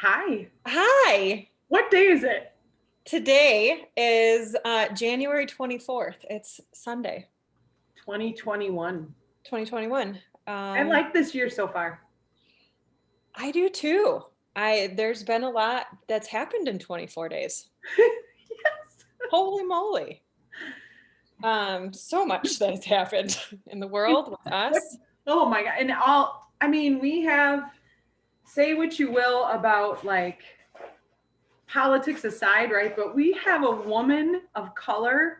Hi. Hi. What day is it? Today is January 24th. It's Sunday, 2021. 2021. I like this year so far. I do too. There's been a lot that's happened in 24 days. Yes. Holy moly. So much that has happened in the world with What? us. Oh my God. We have, say what you will about like politics aside, right? But we have a woman of color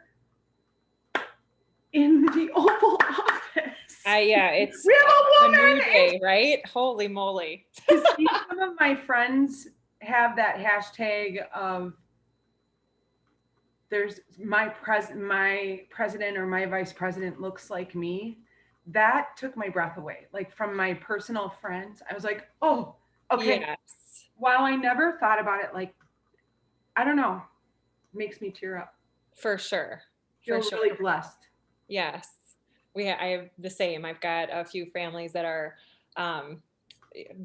in the Oval Office. Yeah, it's We have a a new woman. day, right? Holy moly. To see some of my friends have that hashtag of there's my president or my vice president looks like me, that took my breath away. Like from my personal friends, I was like, oh, okay. Yes, While I never thought about it, like, I don't know, makes me tear up. for sure. For Feel sure. really blessed. Yes. I have the same. I've got a few families that are um,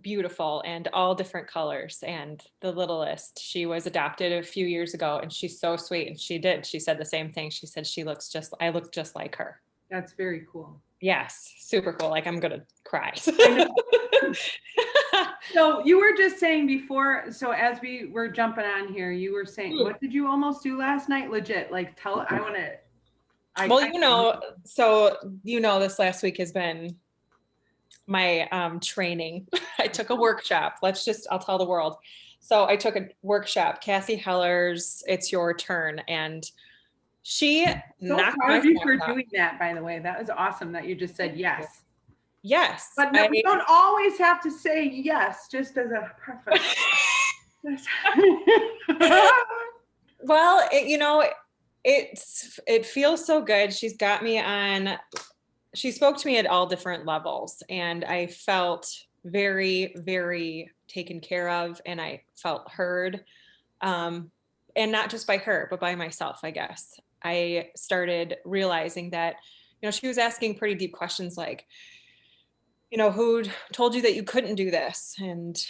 beautiful and all different colors. And the littlest, she was adopted a few years ago and she's so sweet. And she said the same thing. She said I look just like her. That's very cool. Yes, super cool. Like I'm gonna cry. I know. So you were just saying before, so as we were jumping on here, you were saying, what did you almost do last night? Legit, like I want to. Well, this last week has been my training. I took a workshop. I'll tell the world. So I took a workshop, Kathy Heller's It's Your Turn. And she So knocked proud my of you socks for off. doing that, by the way. That was awesome that you just said yes. Yes. But no, we don't always have to say yes, just as a preface. Well, it feels so good. She spoke to me at all different levels, and I felt very, very taken care of, and I felt heard. And not just by her, but by myself, I guess. I started realizing that, she was asking pretty deep questions like, who told you that you couldn't do this? And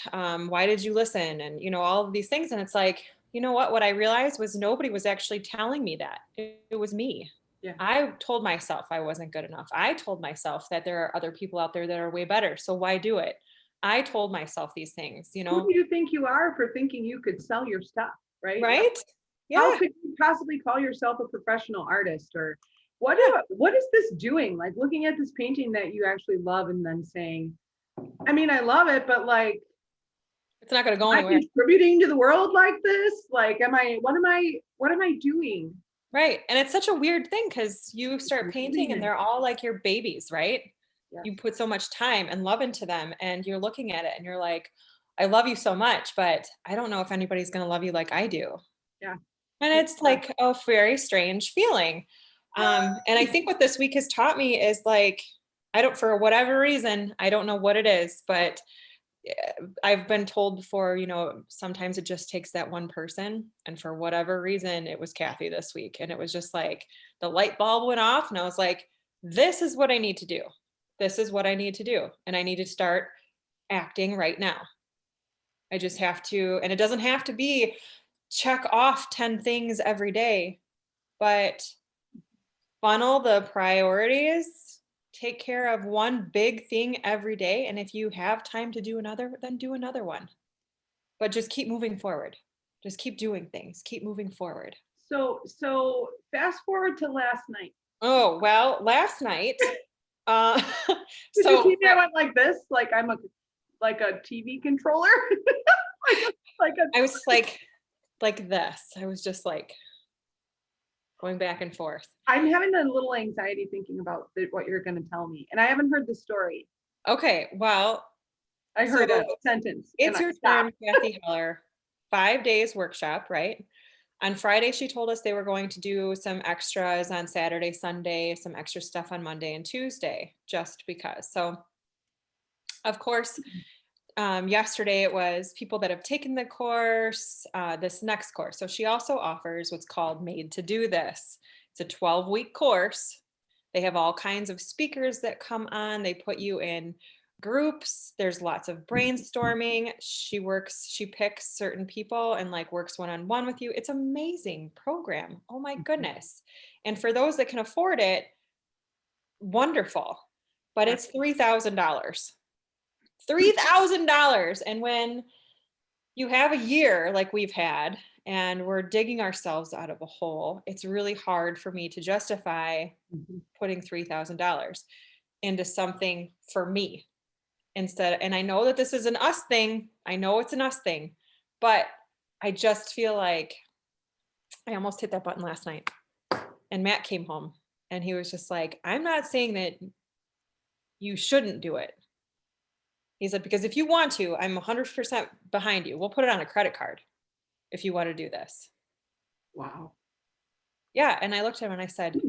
why did you listen? And, all of these things. And it's like, what I realized was nobody was actually telling me that. It was me. Yeah. I told myself I wasn't good enough. I told myself that there are other people out there that are way better. So why do it? I told myself these things, Who do you think you are for thinking you could sell your stuff, right? Right? Yeah. How could you possibly call yourself a professional artist? Or what is this doing? Like looking at this painting that you actually love and then saying, I mean, I love it, but like, it's not going to go am anywhere. I contributing to the world like this? Like, what am I doing? Right. And it's such a weird thing because you start painting and they're all like your babies, right? Yeah. You put so much time and love into them and you're looking at it and you're like, I love you so much, but I don't know if anybody's going to love you like I do. Yeah. And it's like a very strange feeling. And I think what this week has taught me is like, for whatever reason, I don't know what it is, but I've been told before, sometimes it just takes that one person. And for whatever reason, it was Kathy this week. And it was just like the light bulb went off and I was like, this is what I need to do. This is what I need to do. And I need to start acting right now. I just have to, and it doesn't have to be check off 10 things every day, but funnel the priorities, take care of one big thing every day. And if you have time to do another, then do another one. But just keep moving forward. Just keep doing things. Keep moving forward. So fast forward to last night. Oh, well, last night. Did you see me? I went like this, like I'm a TV controller. I was like this. I was just like going back and forth. I'm having a little anxiety thinking about what you're going to tell me, and I haven't heard the story. Okay, well, I heard a sentence. It's Your Turn, Kathy Heller. 5 days workshop, right? On Friday, she told us they were going to do some extras on Saturday, Sunday, some extra stuff on Monday and Tuesday, just because. So, of course, yesterday it was people that have taken the course, this next course. So she also offers what's called Made to Do This. It's a 12-week course. They have all kinds of speakers that come on. They put you in groups. There's lots of brainstorming. She picks certain people and like works one-on-one with you. It's amazing program. Oh my goodness. And for those that can afford it, wonderful. But it's $3,000. $3,000. And when you have a year like we've had and we're digging ourselves out of a hole, it's really hard for me to justify putting $3,000 into something for me instead. And I know that this is an us thing. I know it's an us thing, but I just feel like I almost hit that button last night. And Matt came home and he was just like, I'm not saying that you shouldn't do it. He said, because if you want to, I'm 100% behind you. We'll put it on a credit card if you want to do this. Wow. Yeah. And I looked at him and I said,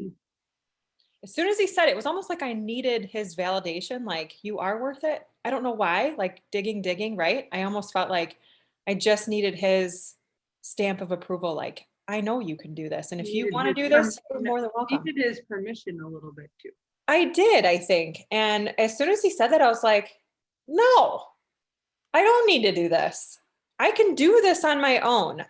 as soon as he said it, it was almost like I needed his validation. Like, you are worth it. I don't know why, like digging, right? I almost felt like I just needed his stamp of approval. Like, I know you can do this. And if you want to do this, you're more than welcome. Needed his permission a little bit too. I did, I think. And as soon as he said that, I was like, no, I don't need to do this. I can do this on my own.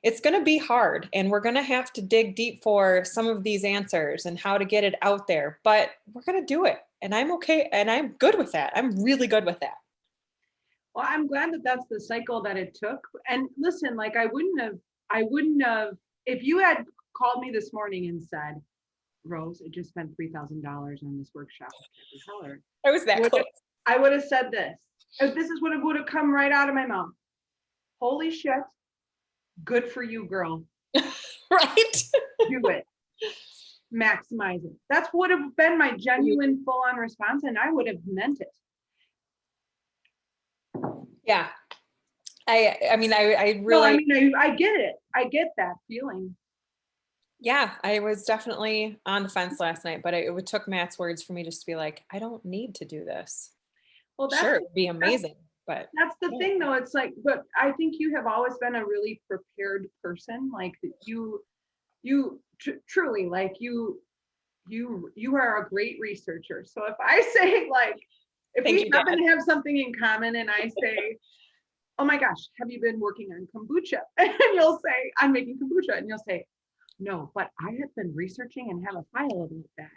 It's going to be hard and we're going to have to dig deep for some of these answers and how to get it out there, but we're going to do it. And I'm okay. And I'm good with that. I'm really good with that. Well, I'm glad that that's the cycle that it took. And listen, like I wouldn't have, if you had called me this morning and said, Rose, I just spent $3,000 on this workshop. I was that close. I would have said this. This is what it would have come right out of my mouth. Holy shit. Good for you, girl. Right? Do it. Maximize it. That's would have been my genuine full-on response, and I would have meant it. Yeah. I mean, I really. No, I get it. I get that feeling. Yeah, I was definitely on the fence last night, but it took Matt's words for me just to be like, I don't need to do this. Well, sure, it'd be amazing. But that's the thing though. It's like, but I think you have always been a really prepared person. Like you truly, like you are a great researcher. So if I say like, if we happen to have something in common and I say, oh my gosh, have you been working on kombucha? And you'll say, I'm making kombucha. And you'll say, no, but I have been researching and have a file about that.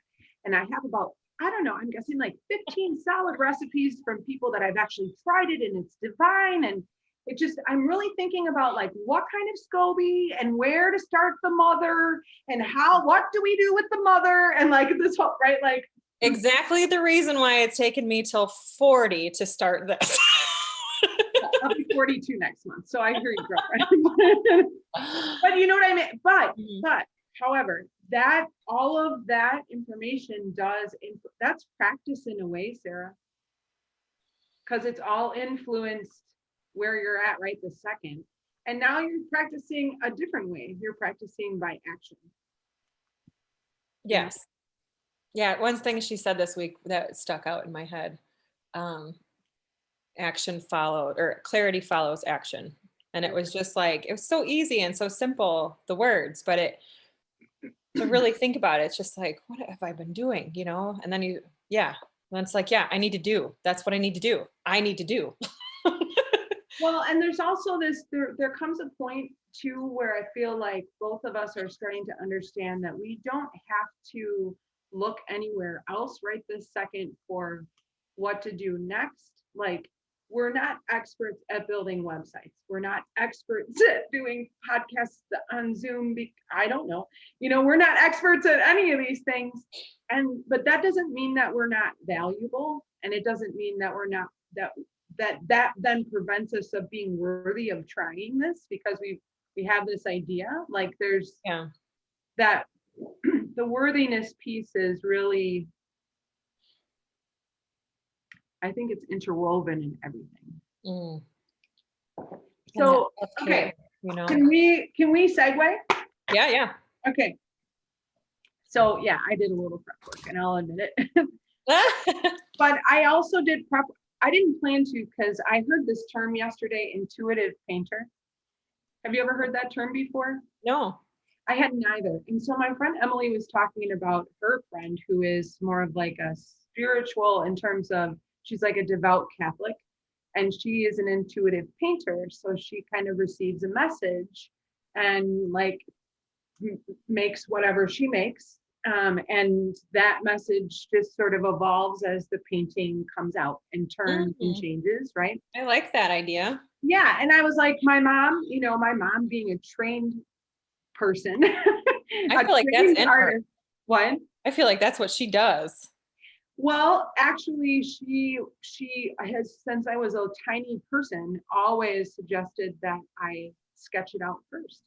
And I have about, I don't know, I'm guessing like 15 solid recipes from people that I've actually tried it and it's divine. And it just, I'm really thinking about like what kind of SCOBY and where to start the mother and what do we do with the mother? And like this whole, right? Like exactly the reason why it's taken me till 40 to start this. I'll be 42 next month. So I hear you, girlfriend. But you know what I mean? But however, that all of that information that's practice in a way, Sarah, because it's all influenced where you're at right this second. And now you're practicing a different way. You're practicing by action. Yes. Yeah. One thing she said this week that stuck out in my head, action followed, or clarity follows action. And it was just like, it was so easy and so simple, the words, but to really think about it, it's just like, what have I been doing? You know? And then then it's like, I need to do, that's what I need to do. I need to do. Well, and there's also this, there comes a point too, where I feel like both of us are starting to understand that we don't have to look anywhere else right this second for what to do next. Like, we're not experts at building websites. We're not experts at doing podcasts on Zoom. I don't know. We're not experts at any of these things. But that doesn't mean that we're not valuable. And it doesn't mean that we're not, that then prevents us of being worthy of trying this, because we have this idea. Like there's that the worthiness piece is really, I think it's interwoven in everything. So, okay. Can we segue? Yeah. Okay. So I did a little prep work and I'll admit it. But I also did prep. I didn't plan to, because I heard this term yesterday, intuitive painter. Have you ever heard that term before? No. I had neither. And so my friend Emily was talking about her friend who is more of like a spiritual in terms of, she's like a devout Catholic, and she is an intuitive painter. So she kind of receives a message and like makes whatever she makes. And that message just sort of evolves as the painting comes out and turns and Mhm. changes, right? I like that idea. Yeah. And I was like, my mom, my mom being a trained person, I a feel like that's trained in her. artist. What? I feel like that's what she does. Well, actually, she has, since I was a tiny person, always suggested that I sketch it out first.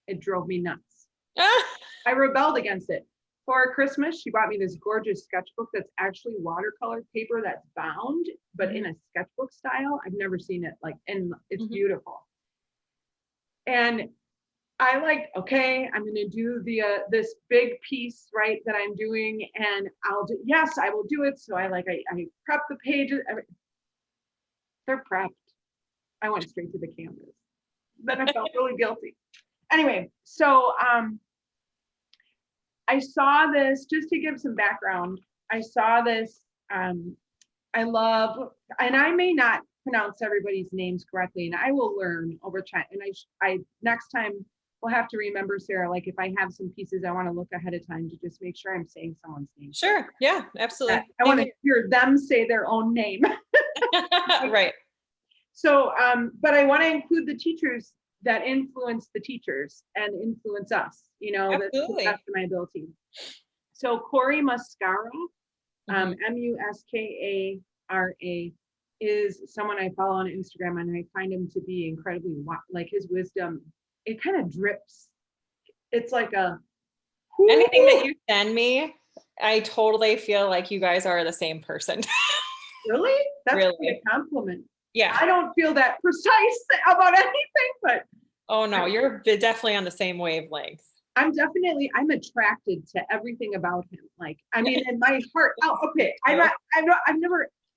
It drove me nuts. Ah, I rebelled against it. For Christmas, she bought me this gorgeous sketchbook that's actually watercolor paper that's bound, but in mhm, a sketchbook style. I've never seen it like, and it's mhm. beautiful. And I like, okay, I'm going to do the this big piece, right, that I'm doing, and I'll do, yes, I will do it. So I prep the pages. They're prepped. I went straight to the canvas. Then I felt really guilty. Anyway, so I saw this, just to give some background. I saw this. Um, I love, and I may not pronounce everybody's names correctly, and I will learn over time. And I next time will have to remember, Sarah, like if I have some pieces, I want to look ahead of time to just make sure I'm saying someone's name. Sure. Yeah, absolutely. I Same want to hear them say their own name. here. Right. So, but I want to include the teachers that influence the teachers and influence us, to the best Absolutely. of my ability. So Corey Muscara, Mhm. Muscara, is someone I follow on Instagram, and I find him to be incredibly, like his wisdom, it kind of drips. It's like a, Anything that whoo, you send me, I totally feel like you guys are the same person. really? That's quite Really. a compliment. Yeah. I don't feel that precise about anything, but Oh no, you're definitely on the same wavelength. I'm attracted to everything about him. Like, I mean, in my heart, oh, okay. So,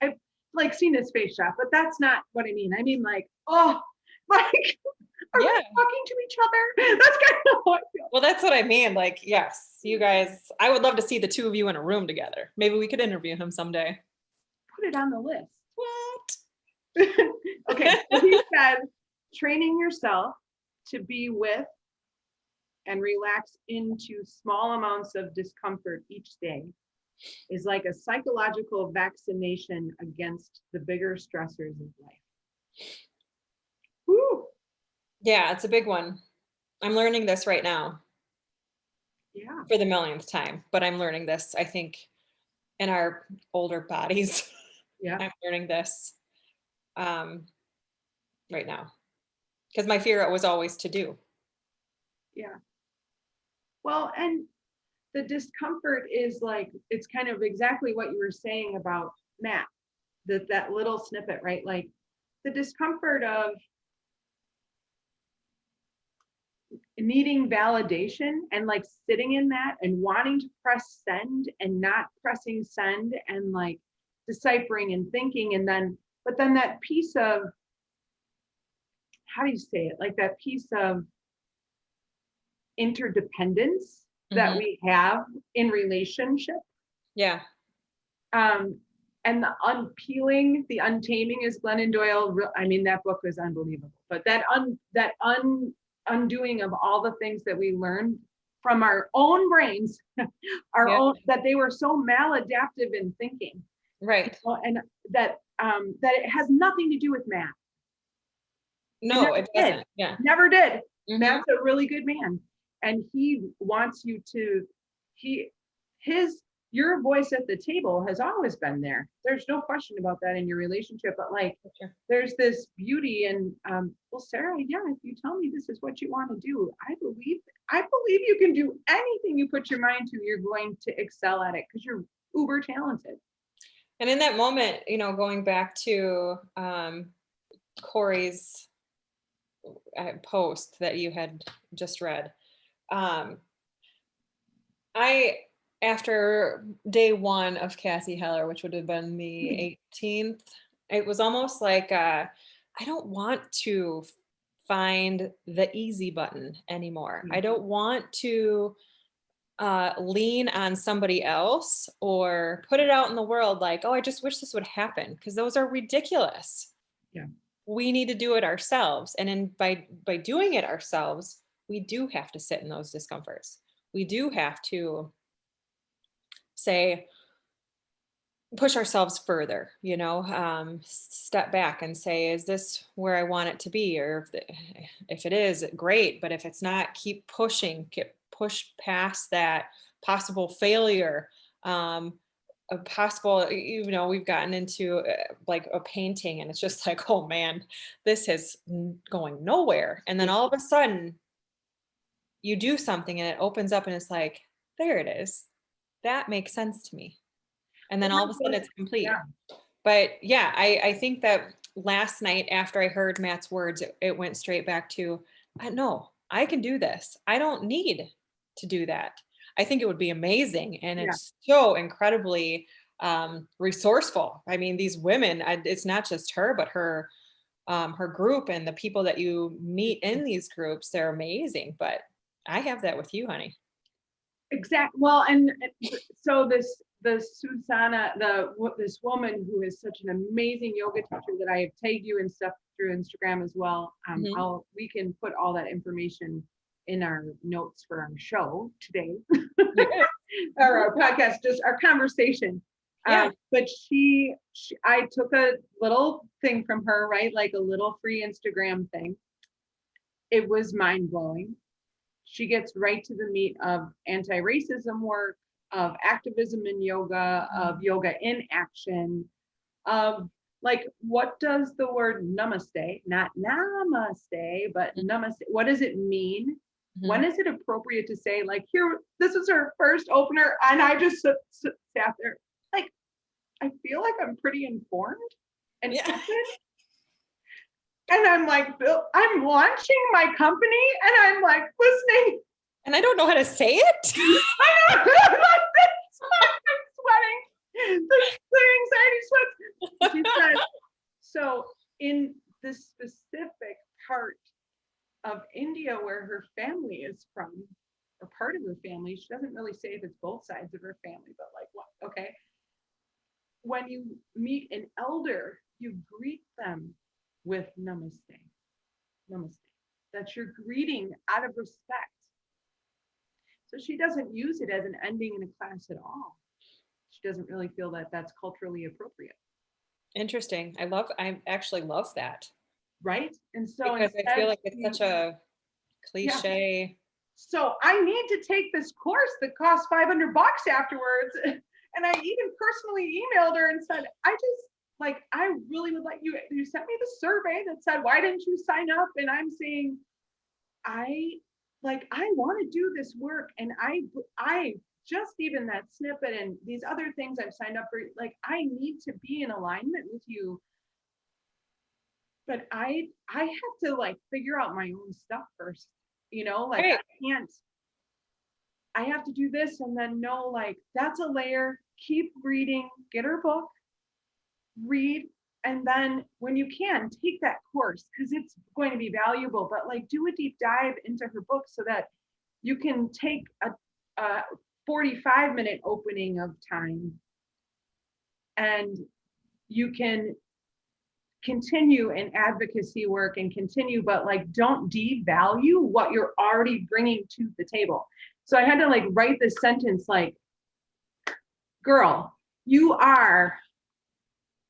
I've like seen his face shot, but that's not what I mean. I mean, like, oh, like, are we yeah. talking to each other? That's kind of how I feel. Well, that's what I mean. Like, yes, you guys, I would love to see the two of you in a room together. Maybe we could interview him someday. Put it on the list. What? Okay, so he said, training yourself to be with and relax into small amounts of discomfort each day is like a psychological vaccination against the bigger stressors of life. Woo! Yeah, it's a big one. I'm learning this right now Yeah, for the millionth time, but I'm learning this, I think, in our older bodies. yeah, I'm learning this um, right now because my fear was always to do. yeah. Well, and the discomfort is like, it's kind of exactly what you were saying about Matt, that little snippet, right? Like the discomfort of needing validation and like sitting in that and wanting to press send and not pressing send and like deciphering and thinking, and then but then that piece of, how do you say it, like that piece of interdependence that Mhm. we have in relationship, Yeah. um and the unpeeling, the untaming, is Glennon Doyle. I mean, that book is unbelievable, but undoing of all the things that we learned from our own brains, our Yeah. own, that they were so maladaptive in thinking, Right. and that it has nothing to do with Matt. It No, never it did. doesn't. Yeah. Never did. Hmm. Matt's a really good man, and he wants you to. He his Your voice at the table has always been there. There's no question about that in your relationship. But like, Sure. there's this beauty in, well, Sarah, yeah, if you tell me this is what you want to do, I believe you can do anything you put your mind to. You're going to excel at it because you're uber talented. And in that moment, going back to Corey's post that you had just read, um, I, after day one of Cassie Heller, which would have been the Hmm. 18th, it was almost like I don't want to find the easy button anymore. I don't want to lean on somebody else or put it out in the world like, oh, I just wish this would happen, because those are ridiculous. Yeah. We need to do it ourselves. And then by doing it ourselves, we do have to sit in those discomforts. We do have to say, push ourselves further, step back and say, is this where I want it to be? Or if it is, great. But if it's not, keep pushing, push past that possible failure. A possible, we've gotten into like a painting and it's just like, oh man, this is going nowhere. And then all of a sudden you do something and it opens up and it's like, there it is. That makes sense to me. And then all of a sudden it's complete. Yeah. But yeah, I think that last night after I heard Matt's words, it went straight back to, no, I can do this. I don't need to do that. I think it would be amazing. And Yeah. it's so incredibly resourceful. I mean, these women, it's not just her, but her group and the people that you meet in these groups, they're amazing. But I have that with you, honey. Exactly. Well, and so this Susanna, this woman who is such an amazing yoga teacher that I have tagged you and stuff through Instagram as well. We can put all that information in our notes for our show today, or our podcast, just our conversation. Yeah. But I took a little thing from her, right? Like a little free Instagram thing. It was mind blowing. She gets right to the meat of anti-racism work, of activism in yoga, of yoga in action, of like, what does the word namaste, not namaste, but namaste, what does it mean? Mm-hmm. When is it appropriate to say, like, here, this is her first opener, and I just sat there, like, I feel like I'm pretty informed and and I'm like, I'm launching my company, and I'm like listening. And I don't know how to say it. I know. I'm sweating. The anxiety sweats. She said, so in this specific part of India where her family is from, or part of her family, she doesn't really say if it's both sides of her family, but like, what? Okay. When you meet an elder, you greet them with namaste. Namaste. That's your greeting out of respect. So she doesn't use it as an ending in a class at all. She doesn't really feel that that's culturally appropriate. Interesting. I actually love that. Right? And so because I feel like it's such a cliche. Yeah. So I need to take this course that costs $500 afterwards. And I even personally emailed her and said, I really would like you sent me the survey that said, why didn't you sign up? And I'm saying, I want to do this work. And I just even that snippet and these other things I've signed up for, like, I need to be in alignment with you. But I have to like figure out my own stuff first, like right. I have to do this and then know, like, that's a layer, keep reading, get her book, read, and then when you can take that course because it's going to be valuable, but like do a deep dive into her book so that you can take a 45-minute opening of time and you can continue in advocacy work and continue, but like don't devalue what you're already bringing to the table. So I had to like write this sentence like, girl, you are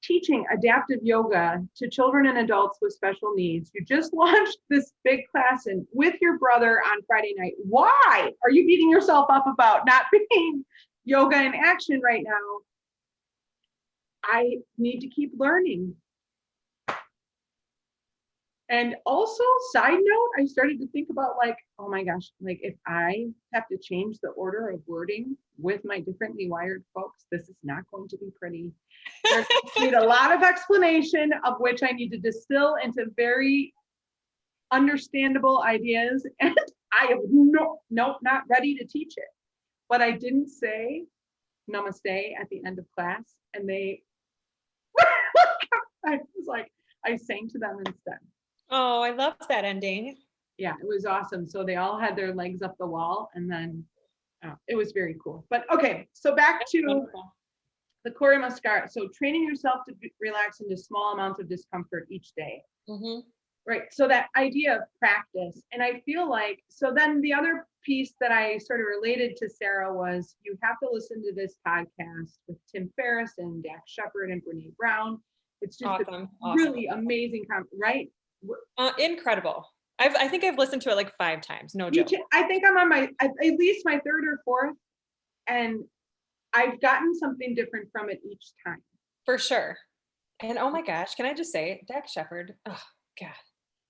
teaching adaptive yoga to children and adults with special needs. You just launched this big class with your brother on Friday night. Why are you beating yourself up about not being yoga in action right now? I need to keep learning. And also, side note, I started to think about like, oh my gosh, like if I have to change the order of wording with my differently wired folks, this is not going to be pretty. There's need a lot of explanation of which I need to distill into very understandable ideas. And I am not ready to teach it. But I didn't say namaste at the end of class. And I was like, I sang to them instead. Oh, I love that ending. Yeah, it was awesome. So they all had their legs up the wall, and then It was very cool. But okay, so back That's to wonderful. the Corey Muscat. So training yourself to relax into small amounts of discomfort each day. Mm-hmm. Right. So that idea of practice. And I feel like, so then the other piece that I sort of related to Sarah was you have to listen to this podcast with Tim Ferriss and Dax Shepard and Brene Brown. It's just Awesome. really amazing, right? Incredible. I think I've listened to it like 5 times. No joke. I think I'm on at least my third or fourth, and I've gotten something different from it each time. For sure. And oh my gosh, can I just say, Dax Shepard? Oh God.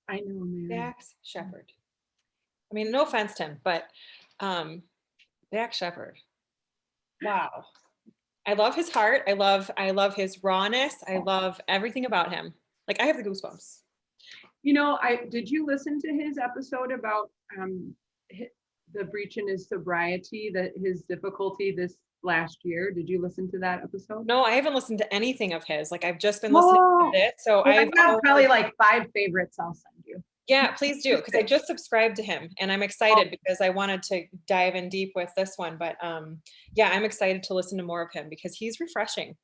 I know, man. Dax Shepard. I mean, no offense to him, but Dax Shepard. Wow. I love his heart. I love his rawness. I love everything about him. Like I have the goosebumps. You know, did you listen to his episode about the breach in his sobriety, that his difficulty this last year? Did you listen to that episode? No, I haven't listened to anything of his. Like I've just been listening to it. So I've got probably like 5 favorites I'll send you. Yeah, please do, because I just subscribed to him and I'm excited because I wanted to dive in deep with this one. But yeah, I'm excited to listen to more of him because he's refreshing.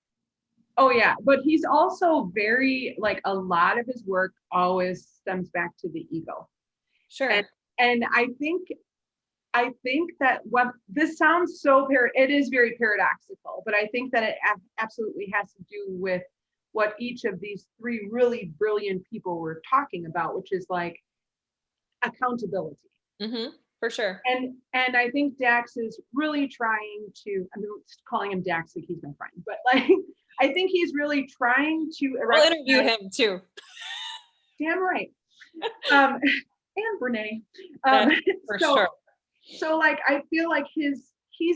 Oh yeah, but he's also very, like, a lot of his work always stems back to the ego. Sure. And I think that what this sounds so it is very paradoxical, but I think that it absolutely has to do with what each of these 3 really brilliant people were talking about, which is like accountability. Mm-hmm, for sure. And I think Dax is really trying to, I'm calling him Dax like he's my friend, but like I think he's really trying to I'll interview him too. Damn right. And Brene. For sure. So like I feel like he's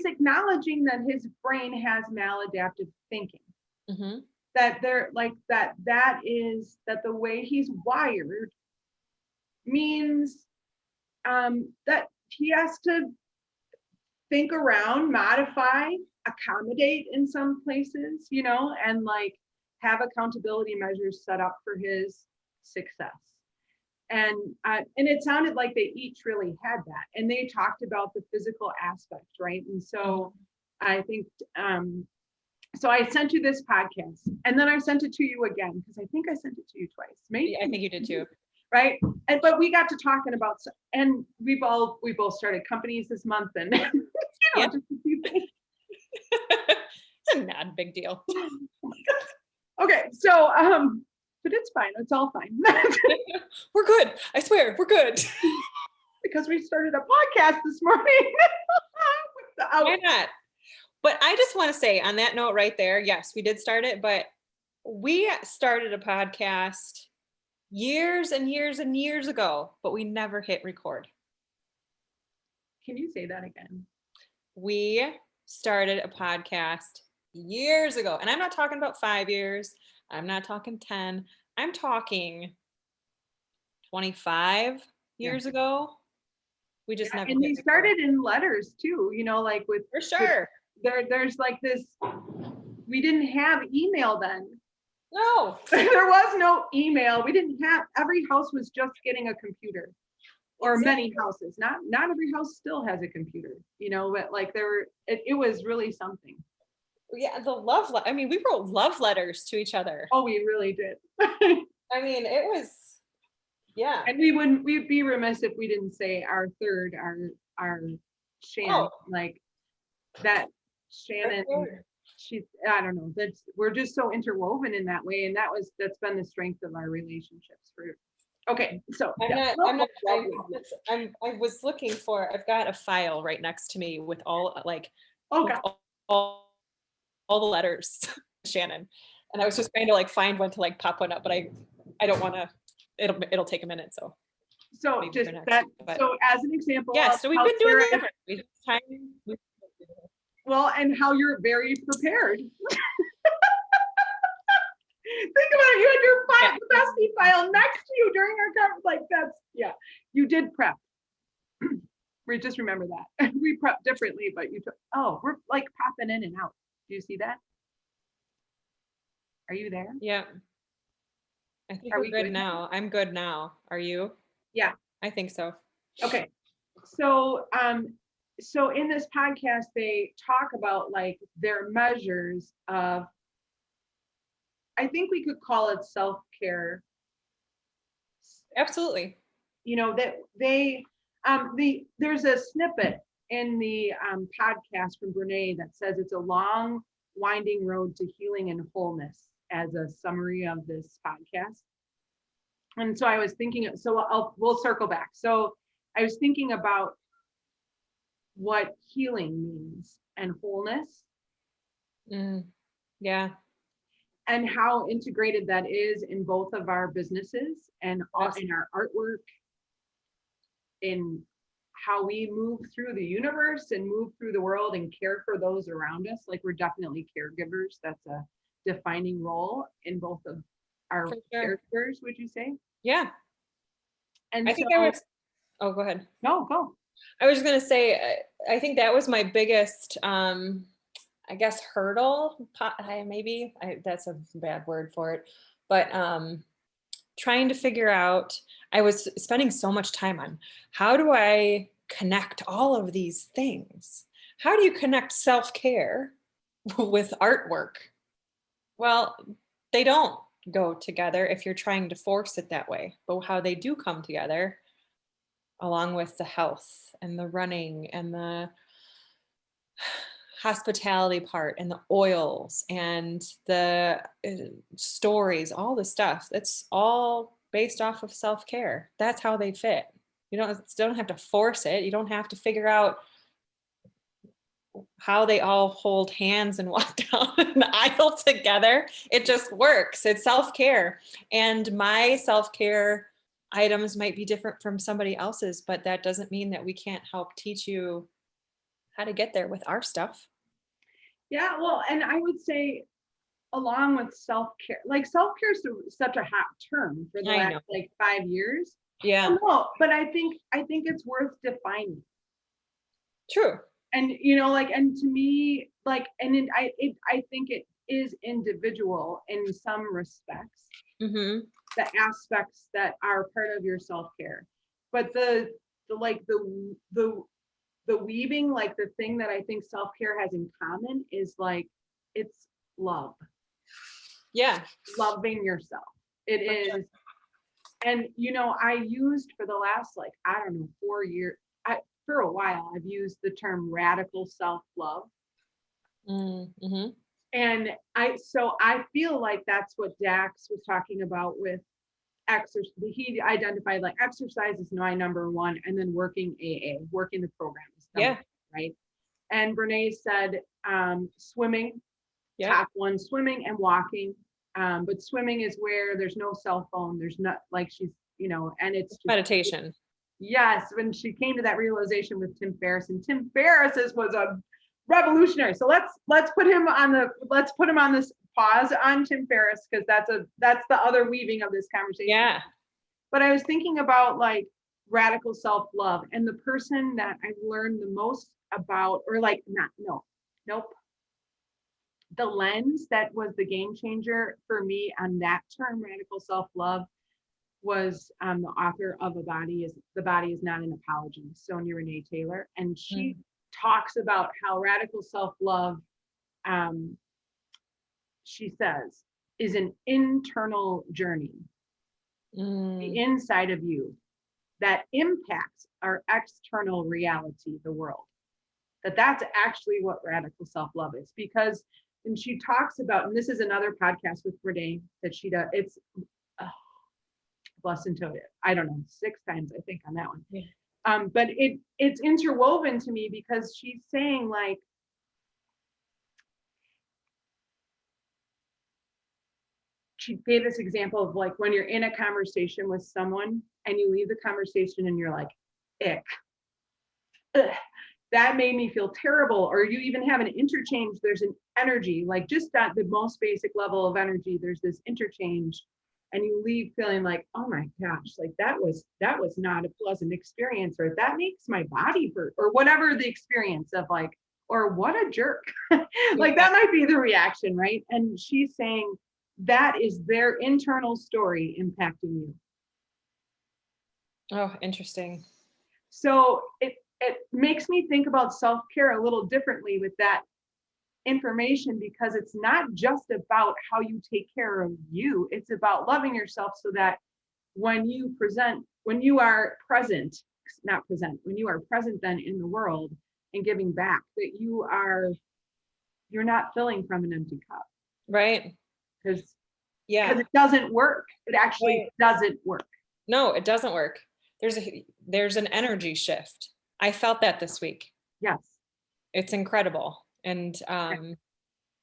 acknowledging that his brain has maladaptive thinking. Mm-hmm. That they're like that is that the way he's wired means that he has to think around, modify, accommodate in some places, you know, and like have accountability measures set up for his success. And it sounded like they each really had that, and they talked about the physical aspect, right? And so I think so I sent you this podcast, and then I sent it to you again because I think I sent it to you twice. Maybe I think you did too. Right. But we got to talking about, and we both started companies this month, and you know, yeah. just a few things. It's a not a big deal. Oh my God. Okay, so but it's fine. It's all fine. We're good. I swear, we're good. Because we started a podcast this morning. Why not? But I just want to say on that note right there, yes, we did start it, but we started a podcast years and years and years ago, but we never hit record. Can you say that again? We started a podcast years ago, and I'm not talking about 5 years. I'm not talking 10. I'm talking 25 years ago. We just never. And we started in letters too, you know, like with for sure. There's like this. We didn't have email then. No, there was no email. We didn't have. Every house was just getting a computer, or many houses. Not every house still has a computer, you know. But like there were, it was really something. Yeah, the love. I mean, we wrote love letters to each other. Oh, we really did. I mean, it was. Yeah. And we'd be remiss if we didn't say our third, our Shannon, like that Shannon. She's, I don't know, we're just so interwoven in that way, and that's been the strength of our relationships okay, so I was looking for, I've got a file right next to me with all like all the letters Shannon, and I was just trying to like find one to like pop one up, but I don't want to, it'll take a minute, so just that, so as an example, so we've been doing that. Well, and how you're very prepared. Think about it. You had your bestie file next to you during our conference. Like you did prep. We just remember that. We prep differently, but we're like popping in and out. Do you see that? Are you there? Yeah. I think we're good now. I'm good now. Are you? Yeah. I think so. Okay. So so in this podcast, they talk about like their measures of, I think we could call it self-care. Absolutely. You know, that they, there's a snippet in the podcast from Brene that says it's a long, winding road to healing and wholeness as a summary of this podcast. And so I was thinking, so we'll circle back. So I was thinking about what healing means and wholeness, Yeah. and how integrated that is in both of our businesses and Yes. in our artwork, in how we move through the universe and move through the world and care for those around us. Like, we're definitely caregivers. That's a defining role in both of our For sure. characters, would you say? Yeah. And I so, think I was, oh, go ahead. no, go. I was just going to say, I think that was my biggest, I guess, hurdle. That's a bad word for it, but trying to figure out, I was spending so much time on how do I connect all of these things? How do you connect self-care with artwork? Well, they don't go together if you're trying to force it that way, but how they do come together, along with the health and the running and the hospitality part and the oils and the stories, all the stuff, that's all based off of self-care. That's how they fit. You don't have to force it. You don't have to figure out how they all hold hands and walk down an aisle together. It just works. It's self-care. And my self-care items might be different from somebody else's, but that doesn't mean that we can't help teach you how to get there with our stuff. Yeah, well, and I would say, along with self-care, like self-care is such a hot term for the last like 5 years. Yeah. No, but I think it's worth defining. True. And you know, like, and to me, like, and I think it is individual in some respects, Mm-hmm. the aspects that are part of your self-care, but the weaving, like the thing that I think self-care has in common is like, it's love. Yeah. Loving yourself. It is. And you know, I used for the last, like, I don't know, 4 years, for a while, I've used the term radical self-love. Mm-hmm. And I feel like that's what Dax was talking about with exercise. He identified like exercise is my number one, and then working working the program is number one, right? And Brene said swimming, top one, swimming and walking. But swimming is where there's no cell phone. There's not, like, she's, you know, and it's just meditation. Yes, when she came to that realization with Tim Ferriss, and Tim Ferriss was a revolutionary. So let's put him on this pause on Tim Ferriss, because that's the other weaving of this conversation. Yeah. But I was thinking about like radical self-love, and the person that I've learned the most about, or like the lens that was the game changer for me on that term, radical self-love, was the author of The Body Is Not an Apology, Sonia Renee Taylor. And she talks about how radical self-love, she says, is an internal journey, the inside of you, that impacts our external reality, the world. That's actually what radical self-love is. Because, and she talks about, and this is another podcast with Renee that she does, it's blessed intuitive, I don't know, 6 times I think on that one. Yeah. But it's interwoven to me, because she's saying, like, she gave this example of like when you're in a conversation with someone and you leave the conversation and you're like, ick, ugh, that made me feel terrible. Or you even have an interchange, there's an energy, like just at the most basic level of energy, there's this interchange, and you leave feeling like, oh my gosh, like that was not a pleasant experience, or that makes my body hurt, or whatever the experience of, like, or what a jerk. Like that might be the reaction, right? And she's saying that is their internal story impacting you. Oh, interesting. So it makes me think about self-care a little differently with that information, because it's not just about how you take care of you. It's about loving yourself so that when you are present, not present, when you are present then in the world and giving back, that you're not filling from an empty cup. Right. Because Yeah. it doesn't work. It actually doesn't work. No, it doesn't work. There's an energy shift. I felt that this week. Yes. It's incredible. And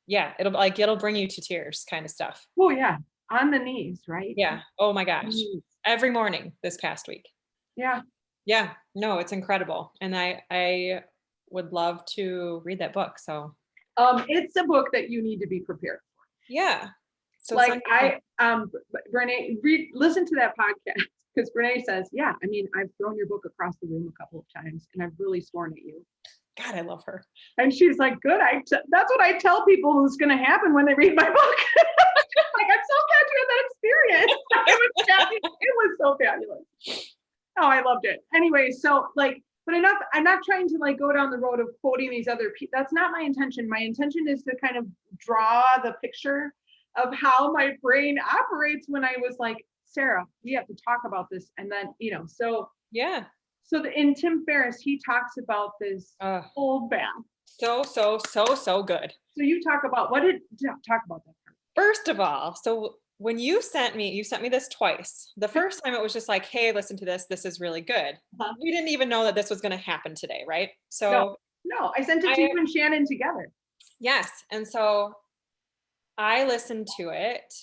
yeah, it'll bring you to tears kind of stuff. Oh yeah. On the knees, right? Yeah. Oh my gosh. Knees. Every morning this past week. Yeah. Yeah. No, it's incredible. And I would love to read that book. So It's a book that you need to be prepared. yeah. So Like Brene, listen to that podcast, because Brene says, yeah, I mean, I've thrown your book across the room a couple of times and I've really sworn at you. God, I love her. And she's like, good. That's what I tell people who's going to happen when they read my book. Like, I'm so glad you had that experience. It was so fabulous. Oh, I loved it. Anyway, so like, but enough. I'm not trying to like go down the road of quoting these other people. That's not my intention. My intention is to kind of draw the picture of how my brain operates when I was like, Sarah, we have to talk about this. And then, so yeah. So in Tim Ferriss, he talks about this cold bath. So good. So you talk about talk about that. First of all, so when you sent me this twice. The first time it was just like, hey, listen to this. This is really good. We didn't even know that this was going to happen today, right? So no, I sent it to you and Shannon together. Yes. And so I listened to it.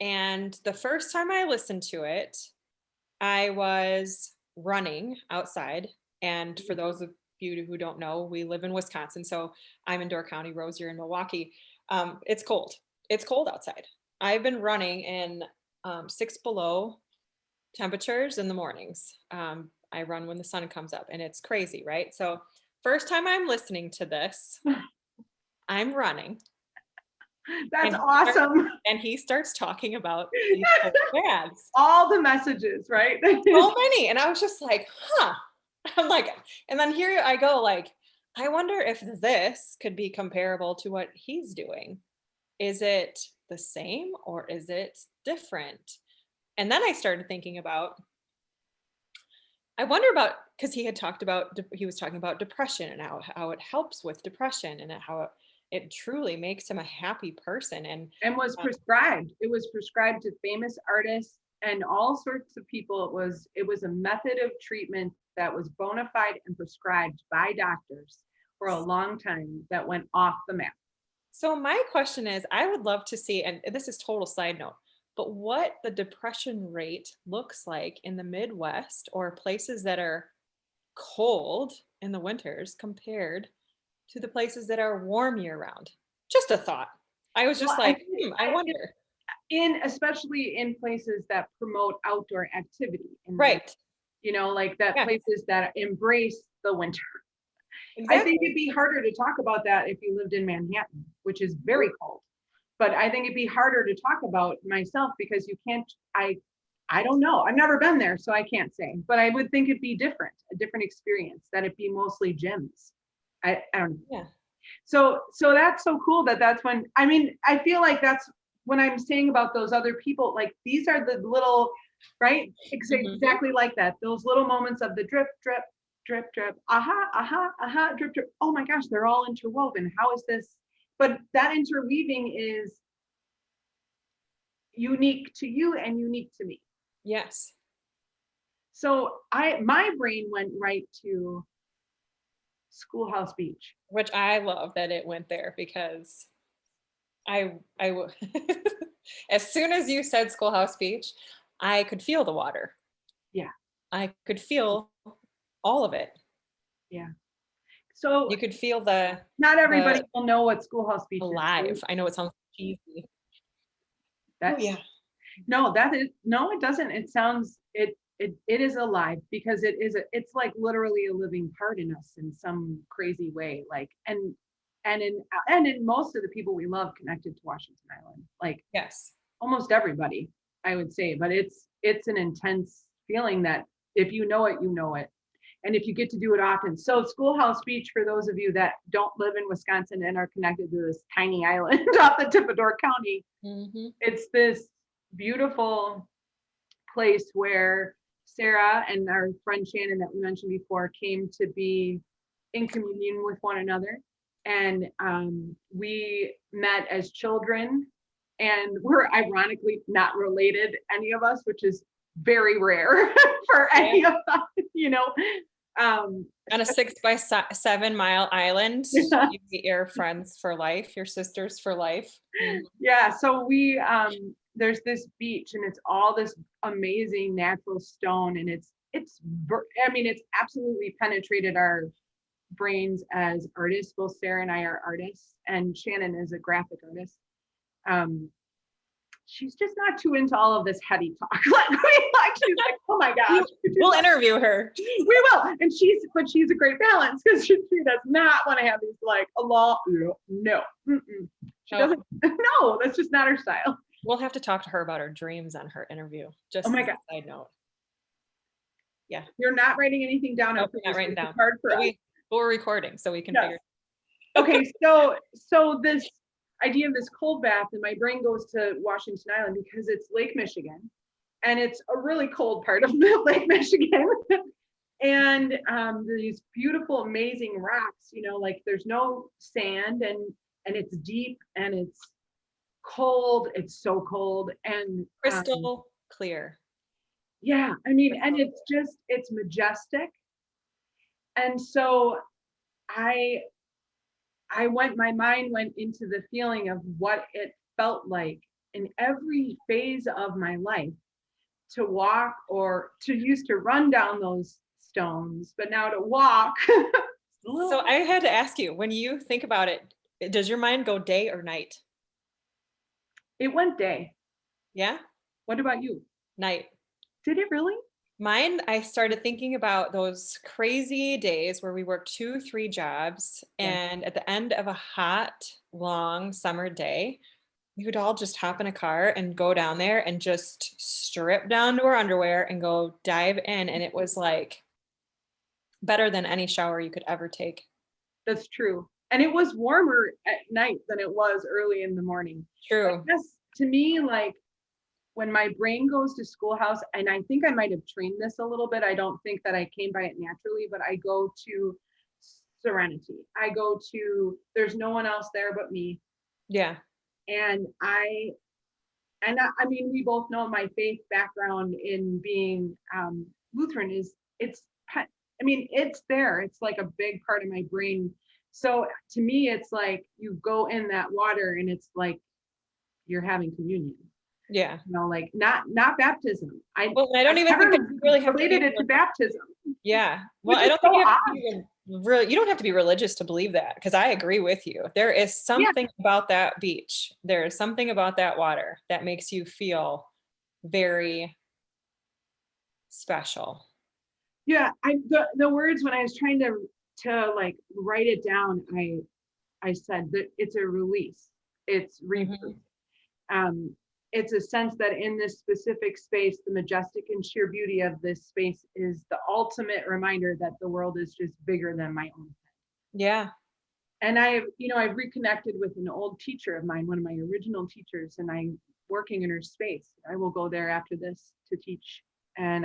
And the first time I listened to it, I was running outside. And for those of you who don't know, we live in Wisconsin. So I'm in Door County, Rose, you're in Milwaukee. It's cold. It's cold outside. I've been running in 6 below temperatures in the mornings. I run when the sun comes up and it's crazy, right? So first time I'm listening to this, I'm running. That's awesome. And he starts talking about these baths. All the messages, right? So many. And I was just like, huh. I'm like, and then here I go, like, I wonder if this could be comparable to what he's doing. Is it the same or is it different? And then I started thinking about, because he was talking about depression and how it helps with depression and how it truly makes him a happy person. And was prescribed. It was prescribed to famous artists and all sorts of people. It was a method of treatment that was bona fide and prescribed by doctors for a long time that went off the map. So my question is, I would love to see, and this is total side note, but what the depression rate looks like in the Midwest or places that are cold in the winters compared to the places that are warm year round. Just a thought. I was just I wonder. Especially in places that promote outdoor activity. Right. Like that places that embrace the winter. Exactly. I think it'd be harder to talk about that if you lived in Manhattan, which is very cold. But I think it'd be harder to talk about myself because you can't, I don't know. I've never been there, so I can't say. But I would think it'd be different, a different experience, that it'd be mostly gyms. I don't know. Yeah. So that's so cool that's when, I feel like that's when I'm saying about those other people, like these are the little, right? Exactly like that. Those little moments of the drip, drip, drip, drip, drip, drip. Oh my gosh, they're all interwoven. How is this? But that interweaving is unique to you and unique to me. Yes. So my brain went right to Schoolhouse Beach. Which I love that it went there because as soon as you said Schoolhouse Beach, I could feel the water. Yeah. I could feel all of it. Yeah. So you could feel not everybody will know what Schoolhouse Beach alive. is. I know it sounds cheesy. Yeah. No, it doesn't. It sounds, it is alive because it's like literally a living part in us in some crazy way. Like, and in most of the people we love connected to Washington Island, like yes, almost everybody, I would say, but it's an intense feeling that if you know it, you know it. And if you get to do it often. So Schoolhouse Beach, for those of you that don't live in Wisconsin and are connected to this tiny island off the tip of Door County, it's this beautiful place where Sarah and our friend Shannon that we mentioned before came to be in communion with one another. And we met as children, and we're ironically not related, any of us, which is very rare for any of us, you know. On a 6 by 7 mile island, Yeah. you meet your friends for life, your sisters for life. Yeah, so we there's this beach, and it's all this amazing natural stone, and it's I mean, it's absolutely penetrated our brains as artists. Both Sarah and I are artists, and Shannon is a graphic artist. She's just not too into all of this heady talk. She's like, oh my gosh. We'll interview her. We will. And she's a great balance, because she does not want to have these like a law. No. She doesn't. No, that's just not her style. We'll have to talk to her about her dreams on her interview. Just oh my God. Side note. Yeah. You're not writing anything down. Nope, not writing down. Hard for us. We're recording, so we can figure. Okay, so this idea of this cold bath, and my brain goes to Washington Island because it's Lake Michigan, and it's a really cold part of Lake Michigan. And these beautiful, amazing rocks, you know, like there's no sand, and it's deep, and it's cold. It's so cold and crystal clear. Yeah, I mean, and it's majestic. And so my mind went into the feeling of what it felt like in every phase of my life to walk, or to run down those stones, but now to walk. So I had to ask you, when you think about it, does your mind go day or night? It went day. Yeah. What about you? Night. Did it really? Mine, I started thinking about those crazy days where we worked 2-3 jobs, and at the end of a hot, long summer day, we would all just hop in a car and go down there and just strip down to our underwear and go dive in. And it was like better than any shower you could ever take. That's true. And it was warmer at night than it was early in the morning. True. Yes, to me, like, when my brain goes to Schoolhouse, and I think I might have trained this a little bit. I don't think that I came by it naturally, but I go to serenity. I go to, there's no one else there but me. Yeah. And I mean, we both know my faith background in being Lutheran it's there. It's like a big part of my brain. So to me, it's like you go in that water, and it's like you're having communion. Yeah. You know, like not baptism. I don't even think that you really have related it to baptism. Yeah. Well, I don't think you don't have to be religious to believe that, because I agree with you. There is something about that beach. There is something about that water that makes you feel very special. Yeah. The words, when I was trying to like write it down, I said that it's a release. It's rebirth. It's a sense that in this specific space, the majestic and sheer beauty of this space is the ultimate reminder that the world is just bigger than my own head. Yeah. And I've reconnected with an old teacher of mine, one of my original teachers, and I'm working in her space. I will go there after this to teach. And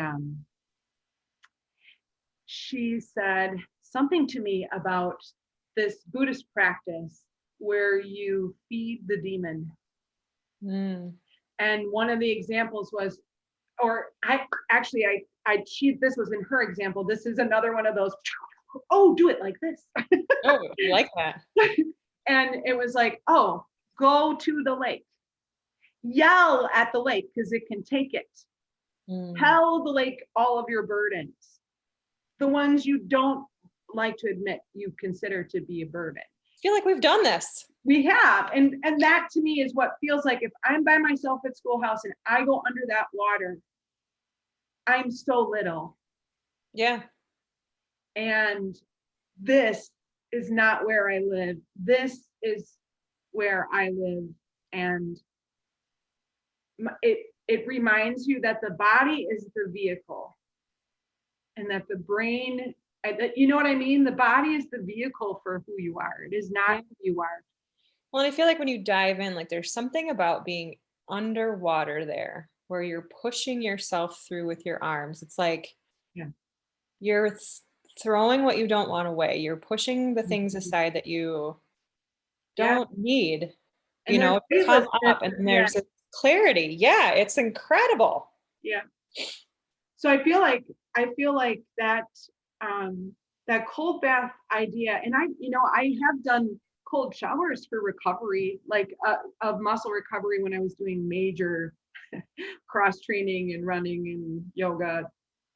she said something to me about this Buddhist practice where you feed the demon. And one of the examples was, this was in her example. This is another one of those, oh, do it like this. Oh, I like that. And it was like, oh, go to the lake. Yell at the lake because it can take it. Tell the lake all of your burdens. The ones you don't like to admit you consider to be a burden. I feel like we've done this. We have. And that to me is what feels like if I'm by myself at Schoolhouse and I go under that water, I'm so little. Yeah. And this is not where I live. This is where I live. And it reminds you that the body is the vehicle, and that the brain You know what I mean? The body is the vehicle for who you are. It is not Yeah. who you are. Well, and I feel like when you dive in, like there's something about being underwater there where you're pushing yourself through with your arms. It's like Yeah. you're throwing what you don't want away. You're pushing the things Mhm. aside that you Yeah. don't need, And there's come weightlessness. up and Yeah. there's a clarity. Yeah, it's incredible. Yeah. So I feel like that that cold bath idea, and I have done cold showers for recovery, like of muscle recovery when I was doing major cross training and running and yoga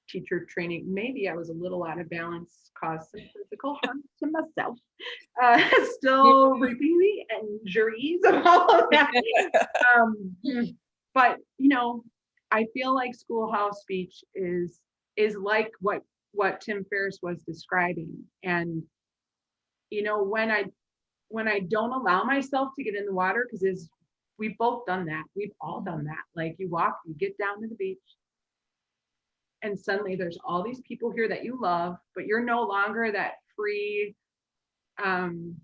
teacher training. Maybe I was a little out of balance, caused some physical harm to myself. Still reaping the injuries of all of that. But I feel like Schoolhouse Beach is like what Tim Ferriss was describing. And when I don't allow myself to get in the water, because we've both done that. We've all done that. Like you get down to the beach, and suddenly there's all these people here that you love, but you're no longer that free um